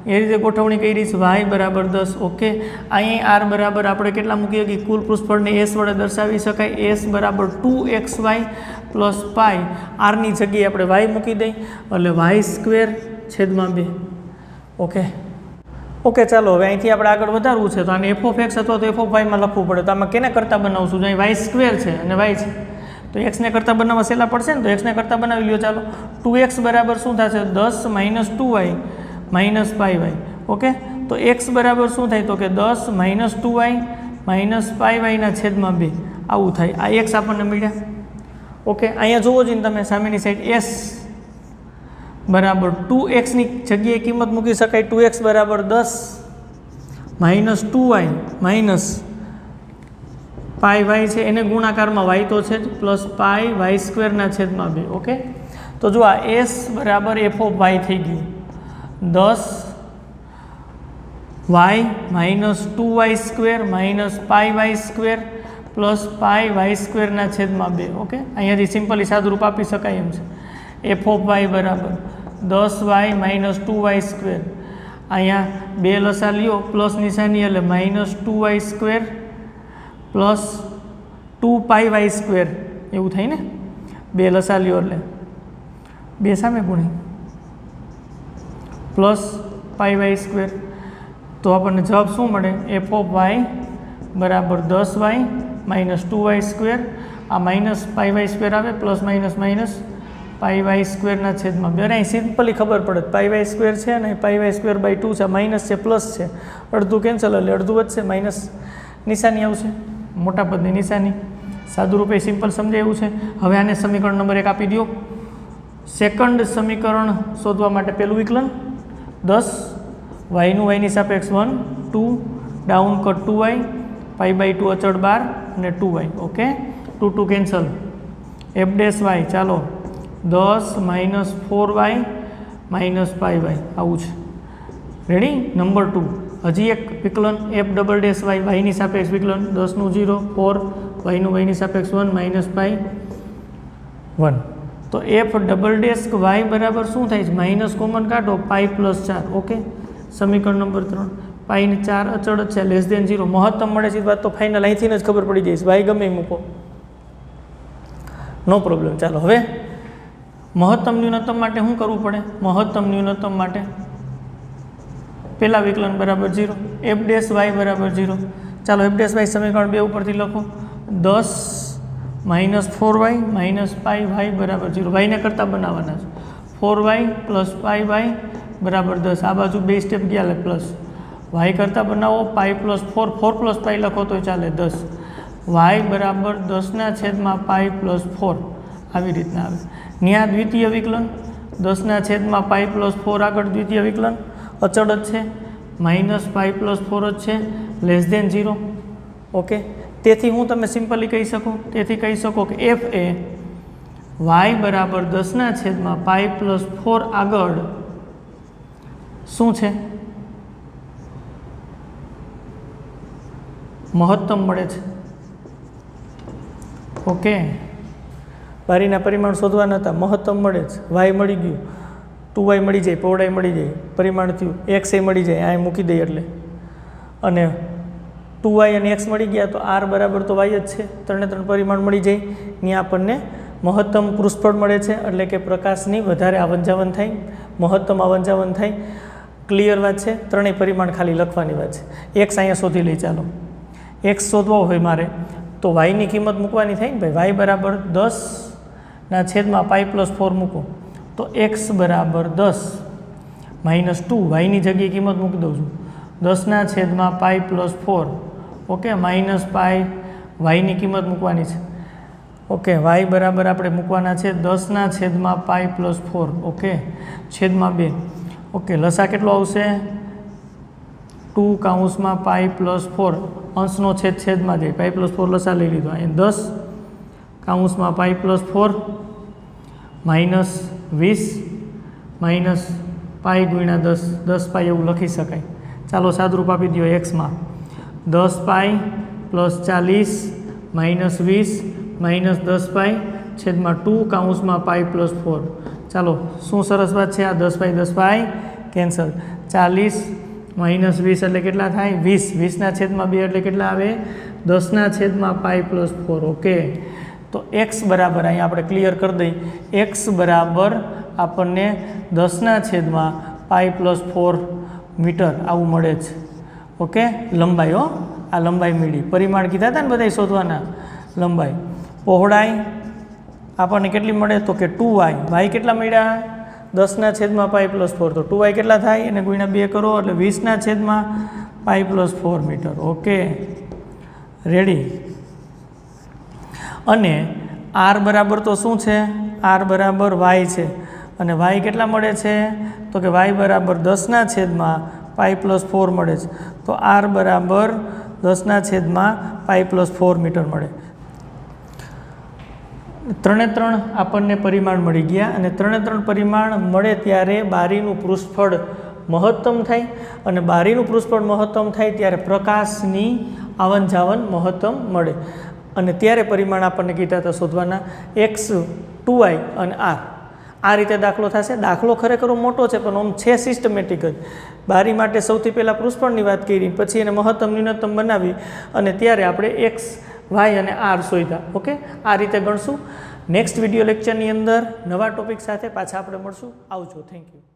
એ રીતે ગોઠવણી કરી છે, y બરાબર 10. ઓકે, અહીં r બરાબર આપણે કેટલા મૂકી શકીએ? કુલ પૃષ્ઠફળને s વડે દર્શાવી શકાય, s બરાબર 2xy પ્લસ π. આરની જગ્યાએ આપણે y મૂકી દઈએ એટલે y²/2. ઓકે ઓકે, ચાલો હવે અહીંથી આપણે આગળ વધારવું છે તો આને f(x) અથવા તો f(y)માં લખવું પડે. તો આમાં કેને કરતાં બનાવશું? જો અહીં y² છે અને y છે તો x ને કરતાં બનાવવા સહેલા પડશે ને, તો x ને કરતાં બનાવી લ્યો. ચાલો, 2x બરાબર શું થશે? 10 - 2y - πy. ઓકે, તો x બરાબર શું થાય તો કે 10 - 2y - πy/2 આવું થાય. આ x આપણને મળ્યા. ઓકે, અહીંયા જોવો જોઈએ તમે સામેની સાઈડ s બરાબર 2x ની જગ્યાએ કિંમત મૂકી શકાય, 2x બરાબર 10 - 2y - πy છે, એને ગુણાકારમાં y તો છે જ, પ્લસ πy²/2. ઓકે, તો જો આ s બરાબર f(y) થઈ ગયું, 10y - 2y² - πy² plus πy²/2. Okay, અહીંયાથી સિમ્પલી સાદુરૂપ આપી શકાય એમ છે. f(y) બરાબર 10y - 2y². અહીંયા 2 લસા લ્યો, પ્લસ નિશાની એટલે -2y² પ્લસ 2πy² એવું થાય ને. 2 લસા લ્યો એટલે 2 સામે ગુણે પ્લસ πy². તો આપણને જવાબ શું મળે? f(y) બરાબર 10y - 2y². આ -πy² આવે, પ્લસ -πy²/2. અહીં સિમ્પલી ખબર પડે πy² છે ને πy²/2 છે, માઇનસ છે પ્લસ છે, અડધું કેન્સલ એટલે અડધું વધશે, માઇનસ નિશાની આવશે, મોટા પદની નિશાની. સાદું રૂપે સિમ્પલ સમજાય એવું છે. હવે આને સમીકરણ નંબર 1 આપી દો. સેકન્ડ સમીકરણ શોધવા માટે પહેલું વિકલન 10 yનું yની સાપેક્ષ 1 2 ડાઉન કટ 2y π/2 અચળ 12 અને 2y. ઓકે, 2 2 કેન્સલ, f'(y) ચાલો 10 માઇનસ 4y માઇનસ 5y આવું છે. રેડી. નંબર 2 હજી એક વિકલન f ડબલ ડેશ y વાયની સાપેક્ષ વિકલન 10નું 0 4 વાયનું વાયની સાપેક્ષ 1 માઇનસ પાઈ 1. તો f ડબલ ડેશ y બરાબર શું થાય છે? માઇનસ કોમન કાઢો પાઈ પ્લસ 4. ઓકે. સમીકરણ નંબર 3 પાઈ ને 4 અચળ જ છે લેસ દેન 0. મહત્તમ મળે છે વાત તો ફાઇનલ અહીંથી જ ખબર પડી જાય છે. y ગમે એ મૂકો, નો પ્રોબ્લેમ. ચાલો હવે મહત્તમ ન્યૂનતમ માટે શું કરવું પડે? મહત્તમ ન્યૂનતમ માટે પહેલા વિકલન બરાબર 0, f ડેશ y બરાબર 0. ચાલો f ડેશ y સમીકરણ 2 ઉપરથી લખો. 10 minus 4y minus pi y બરાબર 0. વાયને કરતાં બનાવવાના છે. 4y પ્લસ પાઈ y બરાબર 10. આ બાજુ 2 સ્ટેપ ગયા એટલે પ્લસ. y કરતાં બનાવો પાઈ પ્લસ 4, 4 પ્લસ પાઈ લખો તો ચાલે 10. y બરાબર 10 છેદમાં પાઈ પ્લસ 4 આવી રીતના આવે. ન્યા દ્વિતીય વિકલન 10 છેદમાં પાઈ પ્લસ 4 આગળ દ્વિતીય વિકલન અચળ જ છે, માઇનસ પાઈ પ્લસ 4 જ છે, લેસ દેન 0. ઓકે. તેથી હું તમે સિમ્પલી કહી શકો કે f એ y બરાબર 10 છેદમાં પાઈ પ્લસ 4 આગળ શું છે? મહત્તમ મળે છે. ઓકે. બારીના પરિમાણ શોધવા નહોતા, મહત્તમ મળે છે. y મળી ગયું, 2y મળી જાય, પહોળાઈ મળી જાય, પરિમાણ થયું, x એ મળી જાય, આ મૂકી દઈએ એટલે. અને 2y અને x મળી ગયા તો r બરાબર તો y જ છે. 3 પરિમાણ મળી જાય. ત્યાં આપણને મહત્તમ પૃષ્ઠફળ મળે છે, એટલે કે પ્રકાશની વધારે આવન જાવન થાય, મહત્તમ આવન જાવન થાય. ક્લિયર વાત છે. 3 પરિમાણ ખાલી લખવાની વાત છે. x અહીંયા શોધી લઈ. ચાલો x શોધવો હોય મારે તો yની કિંમત મૂકવાની થાય ને ભાઈ. y બરાબર 10 છેદમાં પાઈ પ્લસ 4 મૂકો તો x બરાબર 10 માઇનસ 2. yની જગ્યાએ કિંમત મૂકી દઉં છું. 10 છેદમાં પાઈ પ્લસ 4. ઓકે. માઇનસ પાઈ yની કિંમત મૂકવાની છે. ઓકે. y બરાબર આપણે મૂકવાના છે 10 છેદમાં પાઈ પ્લસ 4. ઓકે. છેદમાં 2. ઓકે. લસા કેટલો આવશે? 2 કાઉન્સમાં પાઈ પ્લસ 4. અંશનો છેદમાં જાય. પાઈ પ્લસ 4 લસા લઈ લીધો. અહીંયા 10 કાઉન્સમાં pi plus 4 minus 20 minus pi ગુણ્યા 10. 10 પાઈ એવું લખી શકાય. ચાલો સાદરૂપ આપી દો. એક્સમાં 10 પાઈ પ્લસ 40 માઇનસ 20 માઇનસ 10 પાઈ છેદમાં 2 કાઉન્સમાં પાઈ પ્લસ 4. ચાલો શું સરસ વાત છે આ. 10 પાઈ કેન્સલ. 40 માઇનસ 20 એટલે કેટલા થાય? 20. 20 છેદમાં 2 એટલે કેટલા આવે? 10 છેદમાં પાઈ પ્લસ 4. ઓકે. તો x બરાબર અહીંયા આપણે ક્લિયર કરી દઈએ. x બરાબર આપણને 10 છેદમાં પાઈ પ્લસ 4 મીટર આવું મળે છે. ઓકે. લંબાઈ હો, આ લંબાઈ મળી. પરિમાણ કીધા હતા ને બધા શોધવાના. લંબાઈ. પહોળાઈ આપણને કેટલી મળે તો કે 2y. y કેટલા મળ્યા? 10 છેદમાં પાઈ પ્લસ 4. તો 2y કેટલા થાય? એને ગુણ્યા 2 કરો એટલે 20 છેદમાં pi plus 4 metre. Okay. Ready. અને r બરાબર તો શું છે? r બરાબર y છે. અને y કેટલા મળે છે? તો કે y બરાબર 10 છેદમાં પાઈ પ્લસ 4 મળે છે. તો r બરાબર 10 છેદમાં પાઈ પ્લસ 4 મીટર મળે. 3 આપણને પરિમાણ મળી ગયા. અને 3 પરિમાણ મળે ત્યારે બારીનું પૃષ્ઠફળ મહત્તમ થાય. અને બારીનું પૃષ્ઠફળ મહત્તમ થાય ત્યારે પ્રકાશની આવન જાવન મહત્તમ મળે. અને ત્યારે પરિમાણ આપણને કીધા હતા શોધવાના x, 2y અને r. આ રીતે દાખલો થશે. દાખલો ખરેખર મોટો છે પણ આમ છે સિસ્ટમેટિક જ. બારી માટે સૌથી પહેલાં પૃષ્ઠફળની વાત કરી, પછી એને મહત્તમ ન્યૂનતમ બનાવી અને ત્યારે આપણે x, y અને r શોધ્યા. ઓકે. આ રીતે ગણશું. નેક્સ્ટ વિડીયો લેક્ચરની અંદર નવા ટોપિક સાથે પાછા આપણે મળશું. આવજો. Thank you.